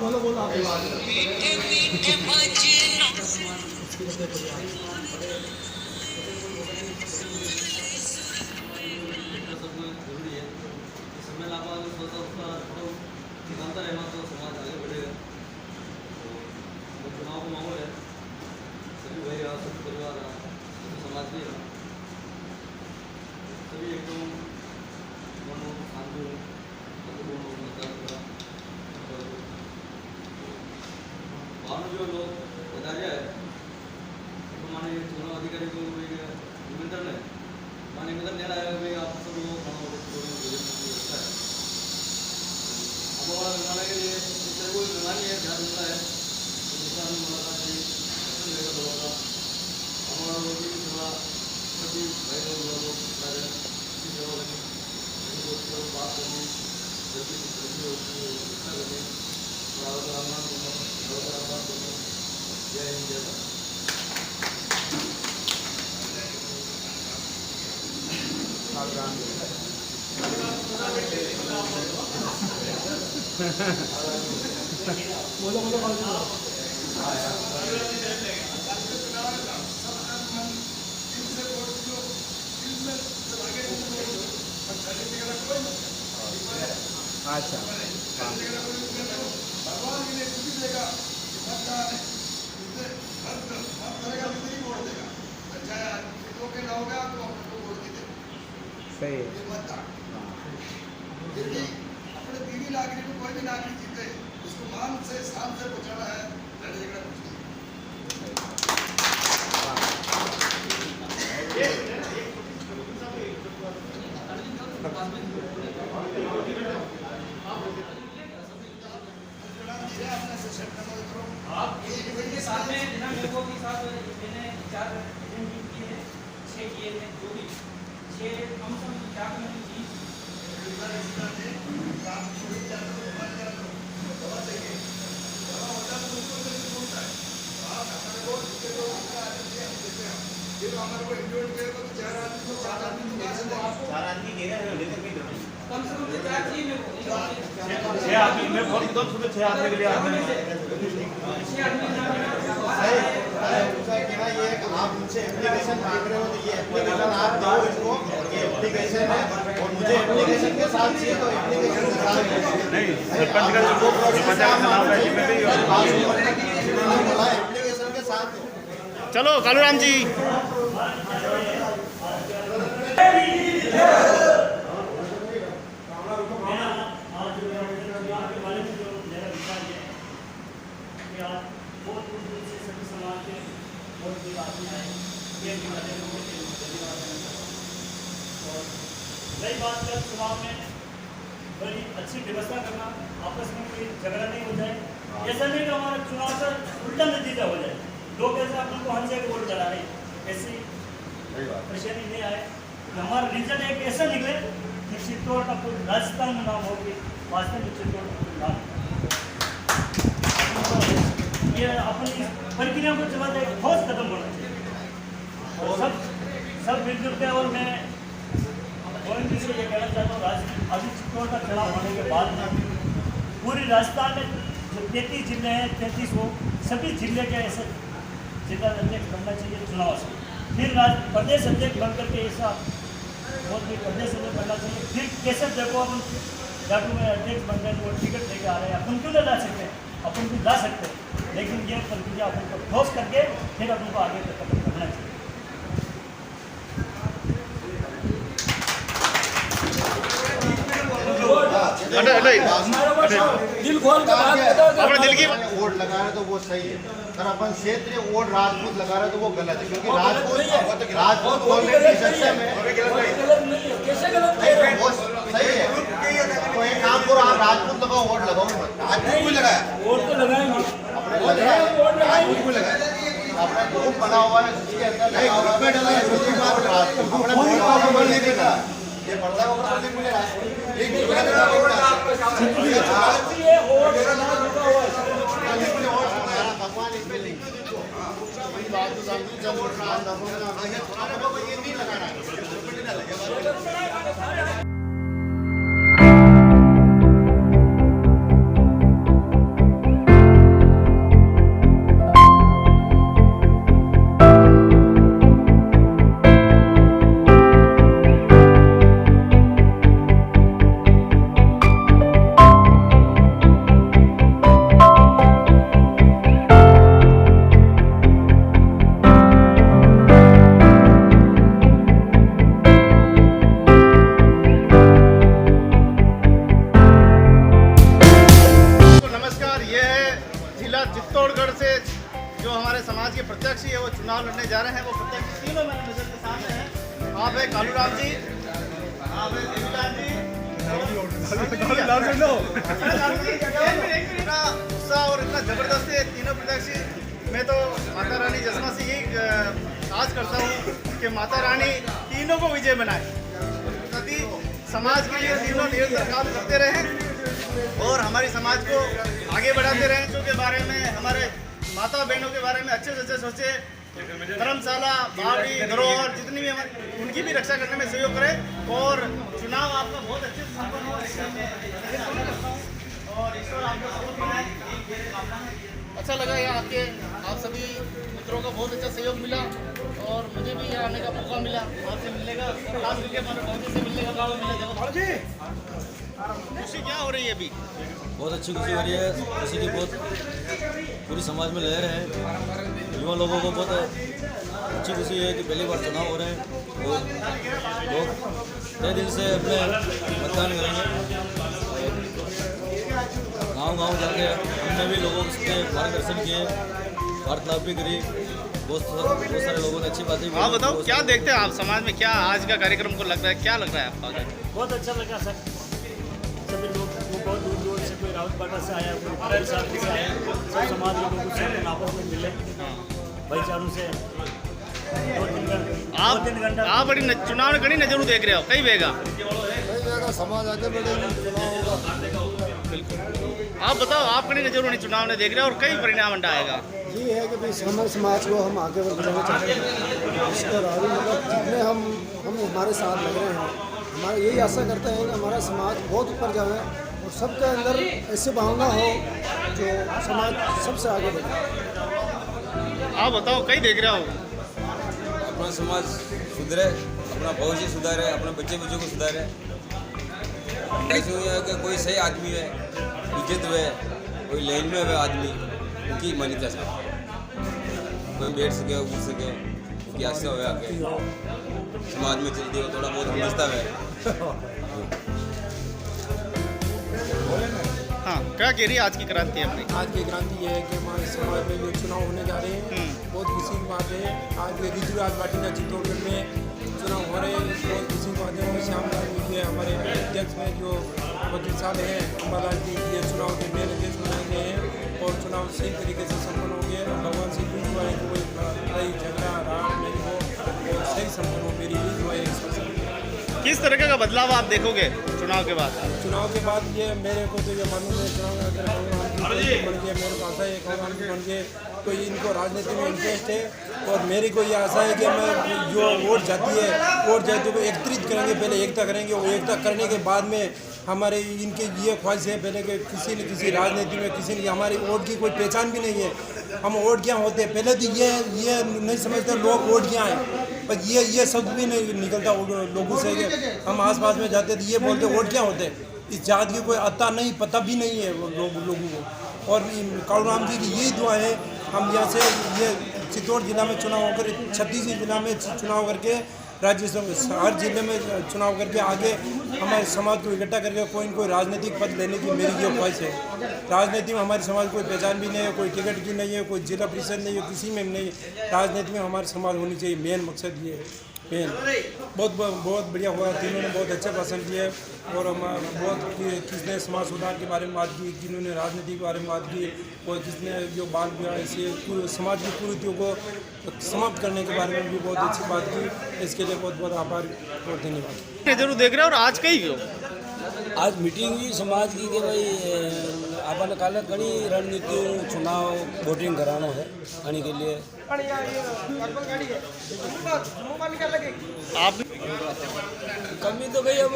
बोलो सबको जरूरी है कि समय लापा जो सोचा उसका थोड़ा निकालता रहना तो समाज आगे बढ़ेगा। तो चुनाव का माहौल है, सभी भाई रहा, सभी परिवार रहा, सभी समाज भी रहा, सभी एकदम मनो शांति मतदान करा। बाहर जो लोग बताया है तो माने चुनाव अधिकारी को निमंत्रण है, माने निमंत्रण दे रहा है भाई आप सब लोग खाना व्यवस्था है। अब हमारा बनाने के लिए इस तरह कोई बीमारी है ध्यान मिलता है तो दूसरा हम मुलाकात नहीं रहेगा दोबारा हमारा लोग भी थोड़ा सभी भाई लोग सारे इसी जगह लगे बात करनी जल्दी से जल्दी व्यवस्था करनी जय हिंद जय भारत। अच्छा भगवान के लिए खुशी देगा मत करेगा तो नहीं वोट देगा। अच्छा यार तो के ना होगा तो आपको वोट नहीं देगा। सही है ये मत फिर भी अपने दीनी नागरिक को कोई भी नागरिक जीते उसको मान से शान से पहुंचाना है लड़ाई झगड़ा कुछ नहीं। आपके सामने दिनांक लोगों के साथ मैंने 4 एजेंट किए हैं, 6 किए हैं, जो भी 6 कम से कम क्या करनी चाहिए हमारे को इंडिविजुअल के तो 4 आदमी कम से कम 4 चाहिए मेरे को 6 आदमी मैं बहुत एकदम सुबह 6 आदमी के लिए आदमी 6 आदमी ये आप मुझसे एप्लीकेशन मांग रहे हो तो ये एप्लीकेशन आप दो इसको, ये एप्लीकेशन है और मुझे एप्लीकेशन के साथ चाहिए तो एप्लीकेशन के साथ नहीं सरपंच का नाम है एप्लीकेशन के साथ दो। चलो कालूराम जी नई बात कर चुनाव में बड़ी अच्छी व्यवस्था करना, आपस में कोई झगड़ा नहीं हो जाए, ऐसा नहीं कि हमारा चुनाव का उल्टा नतीजा हो जाए, लोग ऐसे अपन को हंसे के वोट डरा रहे, ऐसी परेशानी नहीं आए। हमारा रिजल्ट एक ऐसा निकले कि चित्तौड़ का पूरे राजस्थान में नाम होगी, वास्तव में चित्तौड़ का पूरा नाम ये अपनी प्रक्रिया को चलाते एक ठोस कदम होना चाहिए और सब मिलजुल के। और मैं गोविंद से ये कहना चाहता हूँ, अभी चित्तौड़ का चुनाव होने के बाद में पूरी राजस्थान में जो 33 जिले हैं 33 वो सभी जिले के ऐसे जिला अध्यक्ष बनना चाहिए चुनाव से, फिर प्रदेश अध्यक्ष बन करके ऐसा बहुत भी प्रदेश अध्यक्ष बनना चाहिए। फिर कैसे देखो अपन जाटू में अध्यक्ष बन गए तो टिकट लेके आ रहे हैं, अपन क्यों ना ला सकते हैं, अपन भी ला सकते हैं, लेकिन ये प्रक्रिया अपन को ठोस करके फिर अपन को आगे तक बढ़ना चाहिए। दिल खोल के बात बता अपने दिल की वोट लगा रहे तो वो सही है, पर अपन क्षेत्रीय वोट राजपूत लगा रहे तो वो गलत है, क्योंकि राजपूत ऑलरेडी सिस्टम है, कैसे गलत वो सही है। तो एक काम करो, आप राजपूत लगाओ, वोट लगाओ मत। राजपूत को लगाया, वोट तो लगाएंगे, अपने लगाया, राजपूत को लगाया, अपना ग्रुप बना हुआ है उसके अंदर ग्रुप में डाला है, अपने वोट नहीं देगा, ये पड़ता होगा तो मुझे राजपूत एक भगवान इसमें लिख बात तो समझी जब वोट ये नहीं लगाना है। के प्रत्याशी है वो चुनाव लड़ने जा रहे हैं। वो प्रत्याशी तीनों मेरे नजर के सामने हैं। आप है कालूराम जी, आप है देवीलाल जी, इतना उत्साह और इतना जबरदस्त है तीनों प्रत्याशी। मैं तो माता रानी जसमा से यही आस करता हूँ कि माता रानी तीनों को विजय बनाए, ताकि समाज के लिए तीनों निरंतर काम करते रहें और हमारी समाज को आगे बढ़ाते रहें। जो के बारे में हमारे माता बहनों के बारे में अच्छे से अच्छे सोचे, धर्मशाला, बावड़ी, धरोहर जितनी भी हमारी उनकी भी रक्षा करने में सहयोग करें और चुनाव आपका बहुत अच्छे से संपन्न हो, इसका मैं कामना करता हूँ और ईश्वर आपको सफल बनाए, यही मेरी कामना है। अच्छा लगा यहाँ आके, आप सभी मित्रों का बहुत अच्छा सहयोग मिला और मुझे भी यहाँ आने का मौका मिला, आपसे मिलने का, खास करके हमारे भाजी से मिलने का मौका मिला। खुशी क्या हो रही है अभी? बहुत अच्छी खुशी हो रही है, खुशी की बहुत पूरी समाज में लहर है। युवा लोगों को बहुत अच्छी खुशी है कि पहली बार चुनाव हो रहे हैं और लोग तय दिल से अपने मतदान करेंगे। गांव-गांव जाके हमने भी लोगों के मार्गदर्शन किए, वार्तालाप भी करी, बहुत सारे लोगों ने अच्छी बातें। हाँ बताओ, क्या देखते हैं आप समाज में, क्या आज का कार्यक्रम को लग रहा है, क्या लग रहा है आपका? बहुत अच्छा लगा सर, सभी लोग वो बहुत दूर दूर से, कोई रावतपाटा से आया, कोई पाटिल साहब से आया, सब समाज के लोग उससे आपस में मिले भाईचारों से। आप बड़ी चुनाव में कड़ी नजरों देख रहे हो, कई बेगा समाज आगे बढ़ेगा। आप बताओ, आप कड़ी नजरों नहीं चुनाव में देख रहे हो और कई परिणाम आएगा। ये है कि भाई हमारे समाज को हम आगे बढ़ाना चाहते हैं, इसको राजी मतलब जितने हम हमारे साथ लग रहे हैं, हमारे यही आशा करते हैं कि हमारा समाज बहुत ऊपर जाए और सबके अंदर ऐसी भावना हो जो समाज सबसे आगे बढ़े। आप बताओ, कई देख रहे हो? अपना समाज सुधरे, अपना भविष्य सुधारे, अपने बच्चे को सुधारे। ऐसे हुआ है कि कोई सही आदमी है, इज्जत हुए, कोई लाइन में हुए आदमी, उनकी मान्यता से कोई बैठ सके, उठ सके, उनकी आशा हुए आके समाज में चलती हो, थोड़ा बहुत समझता है। हाँ, क्या कह रही है आज की क्रांति अपनी? आज की क्रांति ये है कि हमारे समाज में जो चुनाव होने जा रहे हैं, बहुत खुशी की बात है। आज रीति रिवाज पार्टी का चित्तौड़गढ़ में चुनाव हो रहे हैं, बहुत खुशी की बात है। श्यामलाल जी हमारे अध्यक्ष में जो 25 साल है, अम्बालाल जी ये चुनाव के मेन अध्यक्ष बनाए गए हैं और चुनाव सही तरीके से संपन्न हो गए और भगवान से भी हुआ है कि कोई लड़ाई झगड़ा राम नहीं हो और सही संपन्न हो। मेरी भी हुआ है। किस तरह का बदलाव आप देखोगे चुनाव के बाद? चुनाव के बाद ये मेरे को तो ये मालूम है, चुनाव बन गए, मेरे को आशा है कांग्रेस बन गए, तो इनको राजनीति में इंटरेस्ट है और मेरी को ये आशा है कि मैं जो वोट जाती है, वोट जाती को एकत्रित करेंगे, पहले एकता करेंगे और एकता करने के बाद में हमारे इनके ये ख्वाहिश है पहले कि किसी न किसी राजनीति में किसी ने, हमारी वोट की कोई पहचान भी नहीं है, हम वोट क्या होते हैं पहले तो ये नहीं समझते लोग वोट क्या है, पर ये शब्द भी नहीं निकलता लोगों से कि हम आसपास में जाते तो ये बोलते वोट क्या होते हैं। इस जात की कोई अता नहीं, पता भी नहीं है लोगों को। और कालूराम जी की यही दुआ है, हम यहाँ से ये चित्तौड़ जिला में चुनाव होकर 36 जिला में चुनाव करके राज्य हर जिले में चुनाव करके आगे हमारे समाज को इकट्ठा करके कोई न कोई राजनीतिक पद लेने की मेरी ये ख्वाहिश है। राजनीति में हमारे समाज कोई पहचान भी नहीं है, कोई टिकट की नहीं है, कोई जिला परिषद नहीं है, किसी में नहीं। राजनीति में हमारे समाज होनी चाहिए, मेन मकसद ये है। मेन बहुत बढ़िया हुआ, तीनों ने बहुत अच्छे भाषण दिए और हम बहुत किसने समाज सुधार के बारे में बात की, किन्होंने राजनीति के बारे में बात की और किसने जो बाल विवाह से समाज की कुरीतियों को समाप्त करने के बारे में भी बहुत अच्छी बात की। इसके लिए बहुत बहुत आभार और धन्यवाद। जरूर देख रहे हो और आज कई क्यों? आज मीटिंग हुई समाज की कि भाई अपन काले कड़ी रणनीतियों चुनाव वोटिंग कराना है आने के लिए। आप कमी तो भाई अब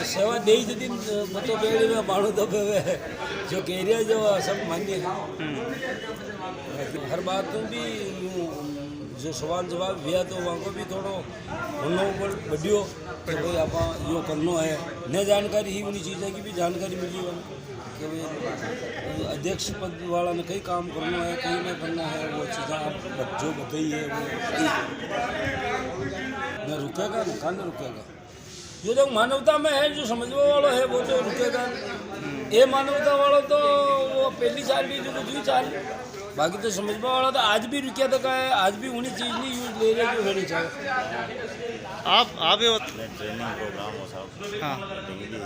सेवा दे ही दिन बतो बेड़ी में मानो तो जो कह रहे जो सब मान्य है। हर बात तो भी जो सवाल जवाब दिया तो वहाँ को भी थोड़ो ऊपर बढ़ियो कि भाई आप यो करना है, न जानकारी ही उन्हीं चीज़ें की भी जानकारी मिली हो कि भाई अध्यक्ष पद वाला ने कई काम करना है, कहीं नहीं करना है, वो चीज़ें आप जो बताई है वो न रुकेगा न कहाँ न रुकेगा। जो लोग मानवता में है, जो समझने वाला है वो तो रुकेगा। ये मानवता वाला तो वो पहली चाल भी जो दूसरी चाल बाकी तो समझवा वाला तो आज भी रुकिया तक है, आज भी उन्हीं चीज़ नहीं यूज ले रहे जो होनी चाहिए। आप ये ट्रेनिंग प्रोग्राम हो साहब, हाँ डेली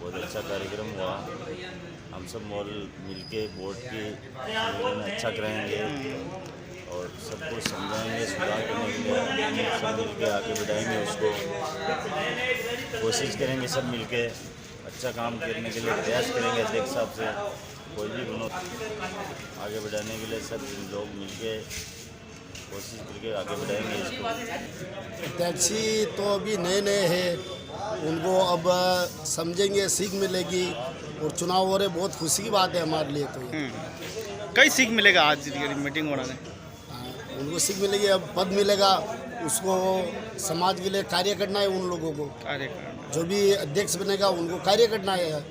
बहुत अच्छा कार्यक्रम हुआ। हम सब मॉल मिलके बोर्ड की में अच्छा करेंगे और सबको समझाएंगे, सुधार करने के लिए सब मिलके आगे बढ़ाएंगे, उसको कोशिश करेंगे सब मिलके अच्छा काम करने के लिए प्रयास करेंगे। अध्यक्ष साहब से कोई भी गुणों आगे बढ़ाने के लिए सब लोग मिलके कोशिश करके आगे बढ़ाएंगे इसको। अध्यक्ष तो अभी नए नए हैं, उनको अब समझेंगे, सीख मिलेगी और चुनाव हो रहे, बहुत खुशी की बात है हमारे लिए। तो कई सीख मिलेगा आज मीटिंग हो रहा है, उनको सीख मिलेगी, अब पद मिलेगा, उसको समाज के लिए कार्य करना है। उन लोगों को कार्य करना, जो भी अध्यक्ष बनेगा उनको कार्य करना है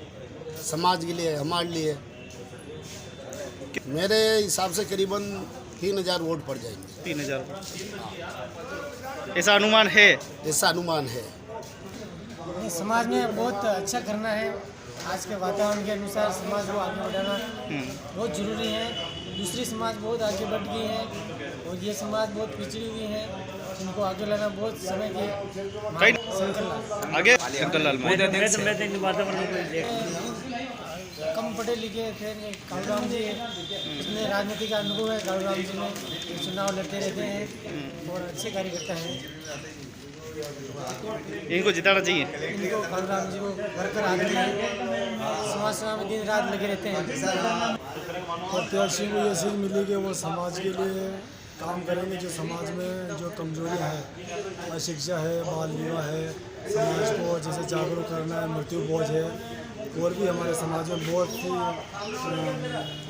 समाज के लिए, हमारे लिए। मेरे हिसाब से करीबन 3000 वोट पड़ जाएंगे। 3000 ऐसा अनुमान है? ऐसा अनुमान है। समाज में बहुत अच्छा करना है, आज के वातावरण के अनुसार समाज को आगे बढ़ाना बहुत जरूरी है। दूसरी समाज बहुत आगे बढ़ गई है और ये समाज बहुत पिछड़ी हुई है, इनको आगे लाना बहुत समय के आगे कम पढ़े लिखे थे कालूराम जी, इसमें राजनीति का अनुभव है। कालूराम जी में चुनाव लड़ते रहते हैं और अच्छे कार्यकर्ता हैं, इनको जिताना चाहिए। इनको कालूराम जी को वर्कर आदमी हैं, समाज सेवा में दिन रात लगे रहते हैं। प्रत्याशी को ये सीख मिली कि वो समाज के लिए काम करेंगे, जो समाज में जो कमजोरियाँ है, अशिक्षा है, बाल विवाह है, समाज को जैसे जागरूक करना है, मृत्यु बोझ है, और भी हमारे समाज में बहुत सी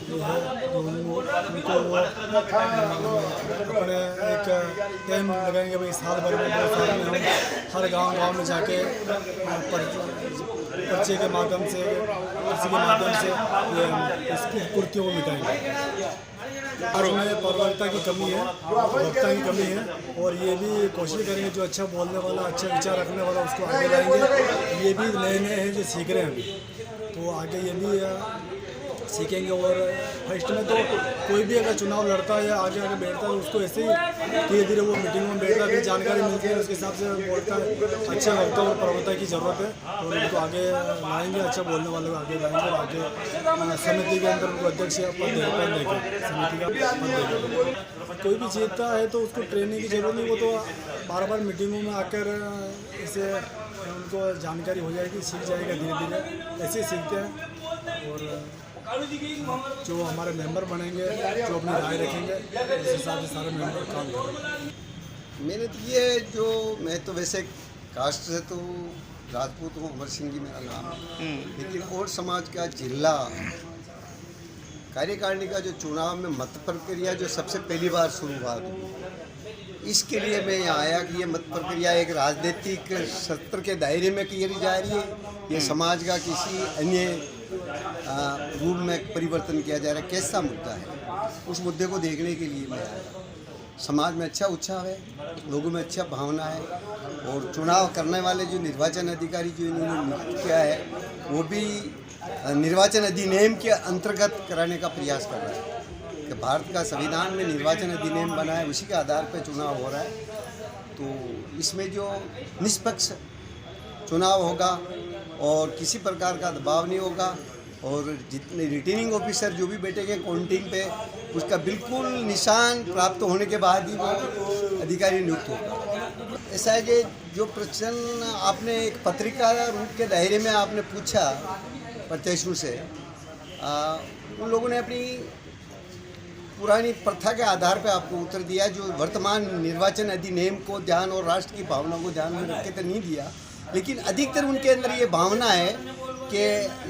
ये है, तो उनको अपने एक टाइम लगाएंगे भाई, साल भर में 2 साल में हम हर गांव में जाके पर्चे के माध्यम से, किसी के माध्यम से ये इसकी कुर्तियों को मिटाएंगे। और उनमें पारदर्शिता की कमी है, वक्ता की कमी है, और ये भी कोशिश करेंगे जो अच्छा बोलने वाला, अच्छा विचार रखने वाला उसको आगे लाएंगे। ये भी नए नए हैं जो सीख रहे हैं अभी, तो आगे ये भी सीखेंगे। और फर्स्ट में तो कोई भी अगर चुनाव लड़ता है या आगे बैठता है तो उसको ऐसे ही धीरे धीरे वो मीटिंग में बैठता है, जानकारी मिलती है, उसके हिसाब से बोलता है। अच्छा वक्ता और प्रवक्ता की ज़रूरत है और उनको आगे लाएंगे, अच्छा बोलने वाले को आगे लाएंगे और आगे समिति के अंदर उनको अध्यक्ष पद देंगे, समिति का पद देंगे। कोई भी जीतता है तो उसको ट्रेनिंग की जरूरत नहीं, वो तो बार बार मीटिंगों में आकर इसे उनको जानकारी हो जाएगी, सीख जाएगा धीरे धीरे, ऐसे ही सीखते हैं। और जो हमारे मेंबर बनेंगे, जो अपनी राय रखेंगे, उस हिसाब से सारे मेंबर काम करेंगे। मैंने तो ये जो मैं तो वैसे कास्ट से तो राजपूत हूँ, अमर सिंह जी मेरा नाम है, लेकिन और समाज का जिला कार्यकारिणी का जो चुनाव में मत प्रक्रिया जो सबसे पहली बार शुरुआत हुई, इसके लिए मैं यहाँ आया कि ये मत प्रक्रिया एक राजनीतिक सत्र के दायरे में की जा रही है, ये समाज का किसी अन्य रूप में परिवर्तन किया जा रहा है, कैसा मुद्दा है, उस मुद्दे को देखने के लिए मैं आया। समाज में अच्छा उत्साह है, लोगों में अच्छा भावना है, और चुनाव करने वाले जो निर्वाचन अधिकारी जो इन्होंने नियुक्त किया है वो भी निर्वाचन अधिनियम के अंतर्गत कराने का प्रयास कर रहा है कि भारत का संविधान में निर्वाचन अधिनियम बना है, उसी के आधार पर चुनाव हो रहा है। तो इसमें जो निष्पक्ष चुनाव होगा और किसी प्रकार का दबाव नहीं होगा, और जितने रिटर्निंग ऑफिसर जो भी बैठेंगे काउंटिंग पे, उसका बिल्कुल निशान प्राप्त होने के बाद ही वो अधिकारी नियुक्त होगा। ऐसा है कि जो प्रश्न आपने एक पत्रिका रूप के दायरे में आपने पूछा प्रत्याशियों से, उन लोगों ने अपनी पुरानी प्रथा के आधार पर आपको उत्तर दिया, जो वर्तमान निर्वाचन अधिनियम को ध्यान और राष्ट्र की भावना को ध्यान में रख के तो नहीं दिया, लेकिन अधिकतर उनके अंदर ये भावना है कि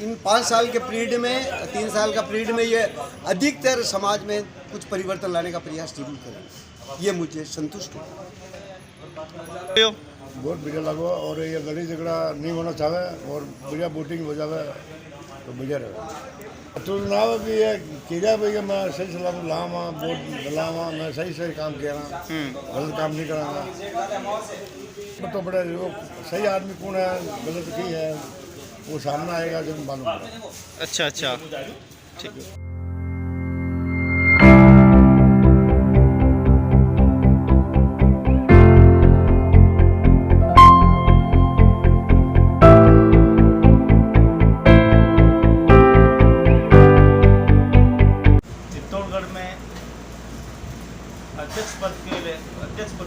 इन 5 साल के पीरियड में, 3 साल का पीरियड में ये अधिकतर समाज में कुछ परिवर्तन लाने का प्रयास जरूर करें। ये मुझे संतुष्ट है। बहुत बढ़िया लगो, और ये लड़ाई झगड़ा नहीं होना चाहे और बढ़िया वोटिंग हो जाए तो बढ़िया रहे। चुनाव भी है किया भैया, मैं सही सलाह लावा वोट डलावा, मैं सही काम किया रहा, गलत काम नहीं कराना। तो बड़े वो सही आदमी कौन है, गलत की है, वो सामने आएगा जब मालूम। अच्छा ठीक है।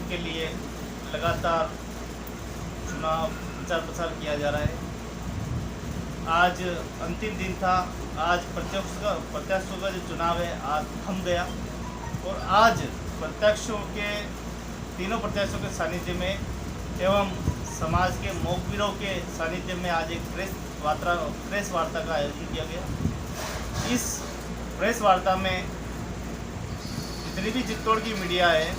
के लिए लगातार चुनाव प्रचार प्रसार किया जा रहा है। आज अंतिम दिन था। आज प्रत्याशियों का जो चुनाव है आज थम गया और आज तीनों प्रत्याशियों के सानिध्य में एवं समाज के मोखबिरों के सानिध्य में आज एक प्रेस वार्ता का आयोजन किया गया। इस प्रेस वार्ता में जितनी भी चित्तौड़ की मीडिया है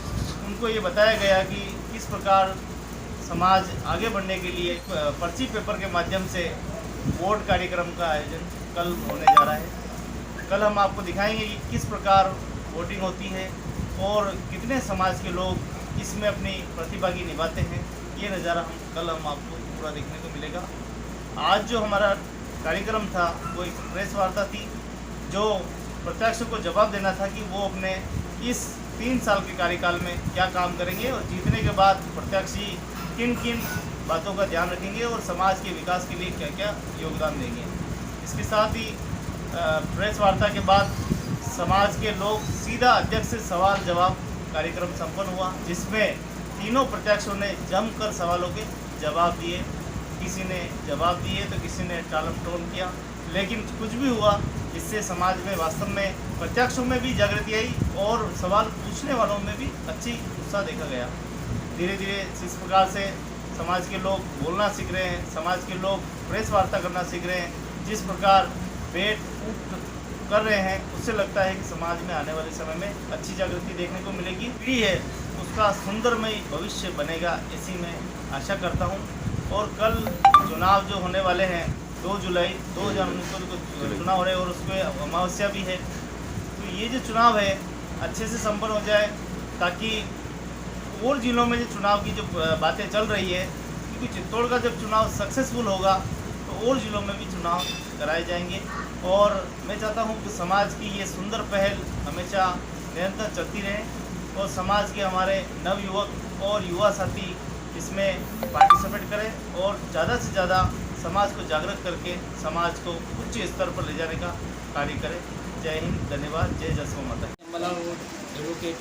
उनको ये बताया गया कि किस प्रकार समाज आगे बढ़ने के लिए पर्ची पेपर के माध्यम से वोट कार्यक्रम का आयोजन कल होने जा रहा है। कल हम आपको दिखाएंगे कि किस प्रकार वोटिंग होती है और कितने समाज के लोग इसमें अपनी प्रतिभागी निभाते हैं। ये नज़ारा कल आपको पूरा देखने को मिलेगा। आज जो हमारा कार्यक्रम था वो एक प्रेस वार्ता थी जो प्रत्याशियों को जवाब देना था कि वो अपने इस 3 साल के कार्यकाल में क्या काम करेंगे और जीतने के बाद प्रत्याशी किन किन बातों का ध्यान रखेंगे और समाज के विकास के लिए क्या क्या योगदान देंगे। इसके साथ ही प्रेस वार्ता के बाद समाज के लोग सीधा अध्यक्ष से सवाल जवाब कार्यक्रम संपन्न हुआ, जिसमें तीनों प्रत्याशियों ने जमकर सवालों के जवाब दिए। किसी ने जवाब दिए तो किसी ने टालमटोल किया, लेकिन कुछ भी हुआ इससे समाज में वास्तव में प्रत्याशियों में भी जागृति आई और सवाल पूछने वालों में भी अच्छी उत्साह देखा गया। धीरे धीरे इस प्रकार से समाज के लोग बोलना सीख रहे हैं, समाज के लोग प्रेस वार्ता करना सीख रहे हैं। जिस प्रकार वेट कर रहे हैं उससे लगता है कि समाज में आने वाले समय में अच्छी जागृति देखने को मिलेगी। पीढ़ी है उसका सुंदरमय भविष्य बनेगा, ऐसी मैं आशा करता हूं। और कल चुनाव जो होने वाले हैं 2 जुलाई 2019 को चुनाव हो रहे हैं और उसमें अमावस्या भी है, तो ये जो चुनाव है अच्छे से संपन्न हो जाए ताकि और जिलों में जो चुनाव की जो बातें चल रही है, क्योंकि चित्तौड़ का जब चुनाव सक्सेसफुल होगा तो और जिलों में भी चुनाव कराए जाएंगे। और मैं चाहता हूं कि समाज की ये सुंदर पहल हमेशा निरंतर चलती रहे और समाज के हमारे नवयुवक और युवा साथी इसमें पार्टिसिपेट करें और ज़्यादा से ज़्यादा समाज को जागृत करके समाज को उच्च स्तर पर ले जाने का कार्य करें। जय हिंद, धन्यवाद, जय जसो माता। Ambalal road advocate.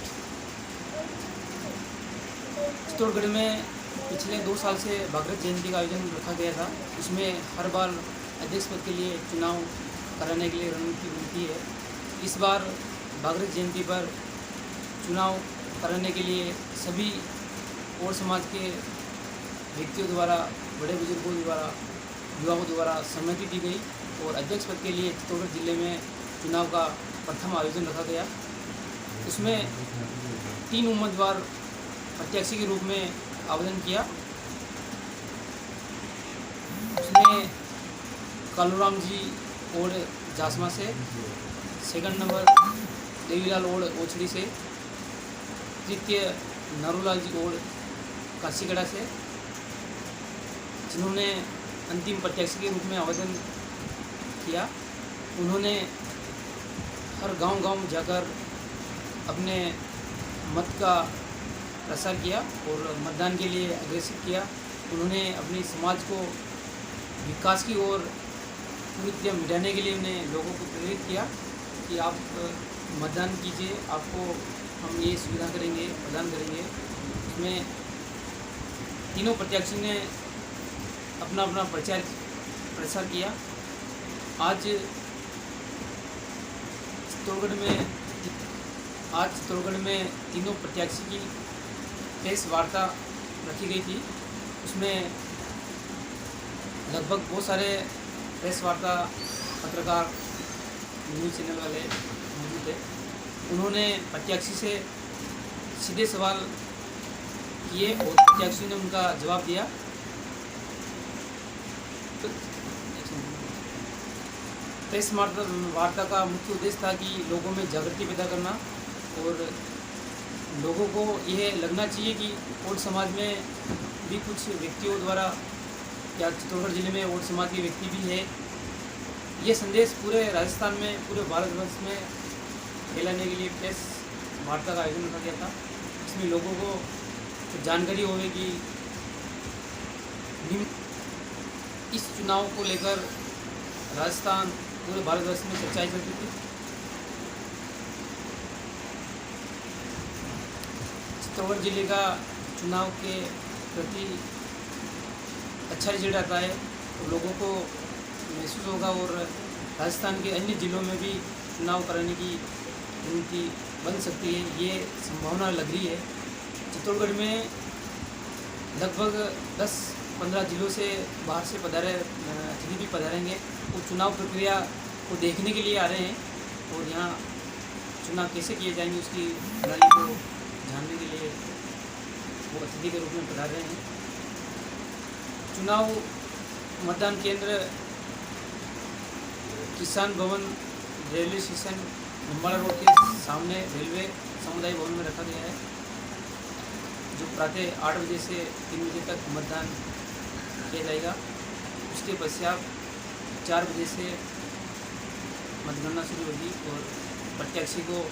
चित्तौड़गढ़ में पिछले 2 साल से भागीरथ जयंती का आयोजन रखा गया था। उसमें हर बार अध्यक्ष पद के लिए चुनाव कराने के लिए रणनीति बनती है। इस बार भागीरथ जयंती पर चुनाव कराने के लिए सभी और समाज के व्यक्तियों द्वारा, बड़े बुजुर्गों द्वारा, युवाओं द्वारा सहमति दी गई और अध्यक्ष पद के लिए चित्तौड़गढ़ जिले में चुनाव का प्रथम आयोजन रखा गया। उसमें 3 उम्मीदवार प्रत्याशी के रूप में आवेदन किया। उसमें कालूराम जी ओड जासमा से, second number Devilal odd Ochhri से, तृतीय नारूलाल जी ओड काशीगढ़ा से, जिन्होंने अंतिम प्रत्याशी के रूप में आवेदन किया। उन्होंने हर गांव-गांव जाकर अपने मत का प्रसार किया और मतदान के लिए अग्रसित किया। उन्होंने अपने समाज को विकास की ओर कुरीतियाँ मिटाने के लिए उन्हें लोगों को प्रेरित किया कि आप मतदान कीजिए, आपको हम ये सुविधा करेंगे, प्रदान करेंगे। उसमें तीनों प्रत्याशी ने अपना अपना प्रसार किया। आज चित्तौड़गढ़ में तीनों प्रत्याशी की प्रेस वार्ता रखी गई थी। उसमें लगभग बहुत सारे प्रेस वार्ता पत्रकार, न्यूज़ चैनल वाले मौजूद थे। उन्होंने प्रत्याशी से सीधे सवाल किए और प्रत्याशी ने उनका जवाब दिया। प्रेस वार्ता का मुख्य उद्देश्य था कि लोगों में जागृति पैदा करना और लोगों को यह लगना चाहिए कि और समाज में भी कुछ व्यक्तियों द्वारा या चित्तौड़गढ़ जिले में और समाज के व्यक्ति भी है। ये संदेश पूरे राजस्थान में, पूरे भारतवर्ष में फैलाने के लिए प्रेस वार्ता का आयोजन रखा गया था। इसमें लोगों को जानकारी होगी कि इस चुनाव को लेकर राजस्थान, पूरे भारतवर्ष में चर्चाएं चलती थी। चित्तौड़गढ़ जिले का चुनाव के प्रति अच्छा रिजल्ट आता है तो लोगों को महसूस होगा और राजस्थान के अन्य ज़िलों में भी चुनाव कराने की उनकी बन सकती है, ये संभावना लग रही है। चित्तौड़गढ़ में लगभग 10-15 जिलों से बाहर से पधारे अतिथि भी पधारेंगे वो चुनाव प्रक्रिया को देखने के लिए आ रहे हैं और यहाँ चुनाव कैसे किए जाएंगे उसकी प्रणाली को जानने के लिए वो अतिथि के रूप में पधार रहे हैं। चुनाव मतदान केंद्र किसान भवन रेलवे स्टेशन निम्बाड़ा रोड के सामने रेलवे समुदाय भवन में रखा गया है, जो प्रातः 8 बजे से 3 बजे तक मतदान किया जाएगा। उसके पश्चात 4 बजे से मतगणना शुरू होगी और प्रत्याशी को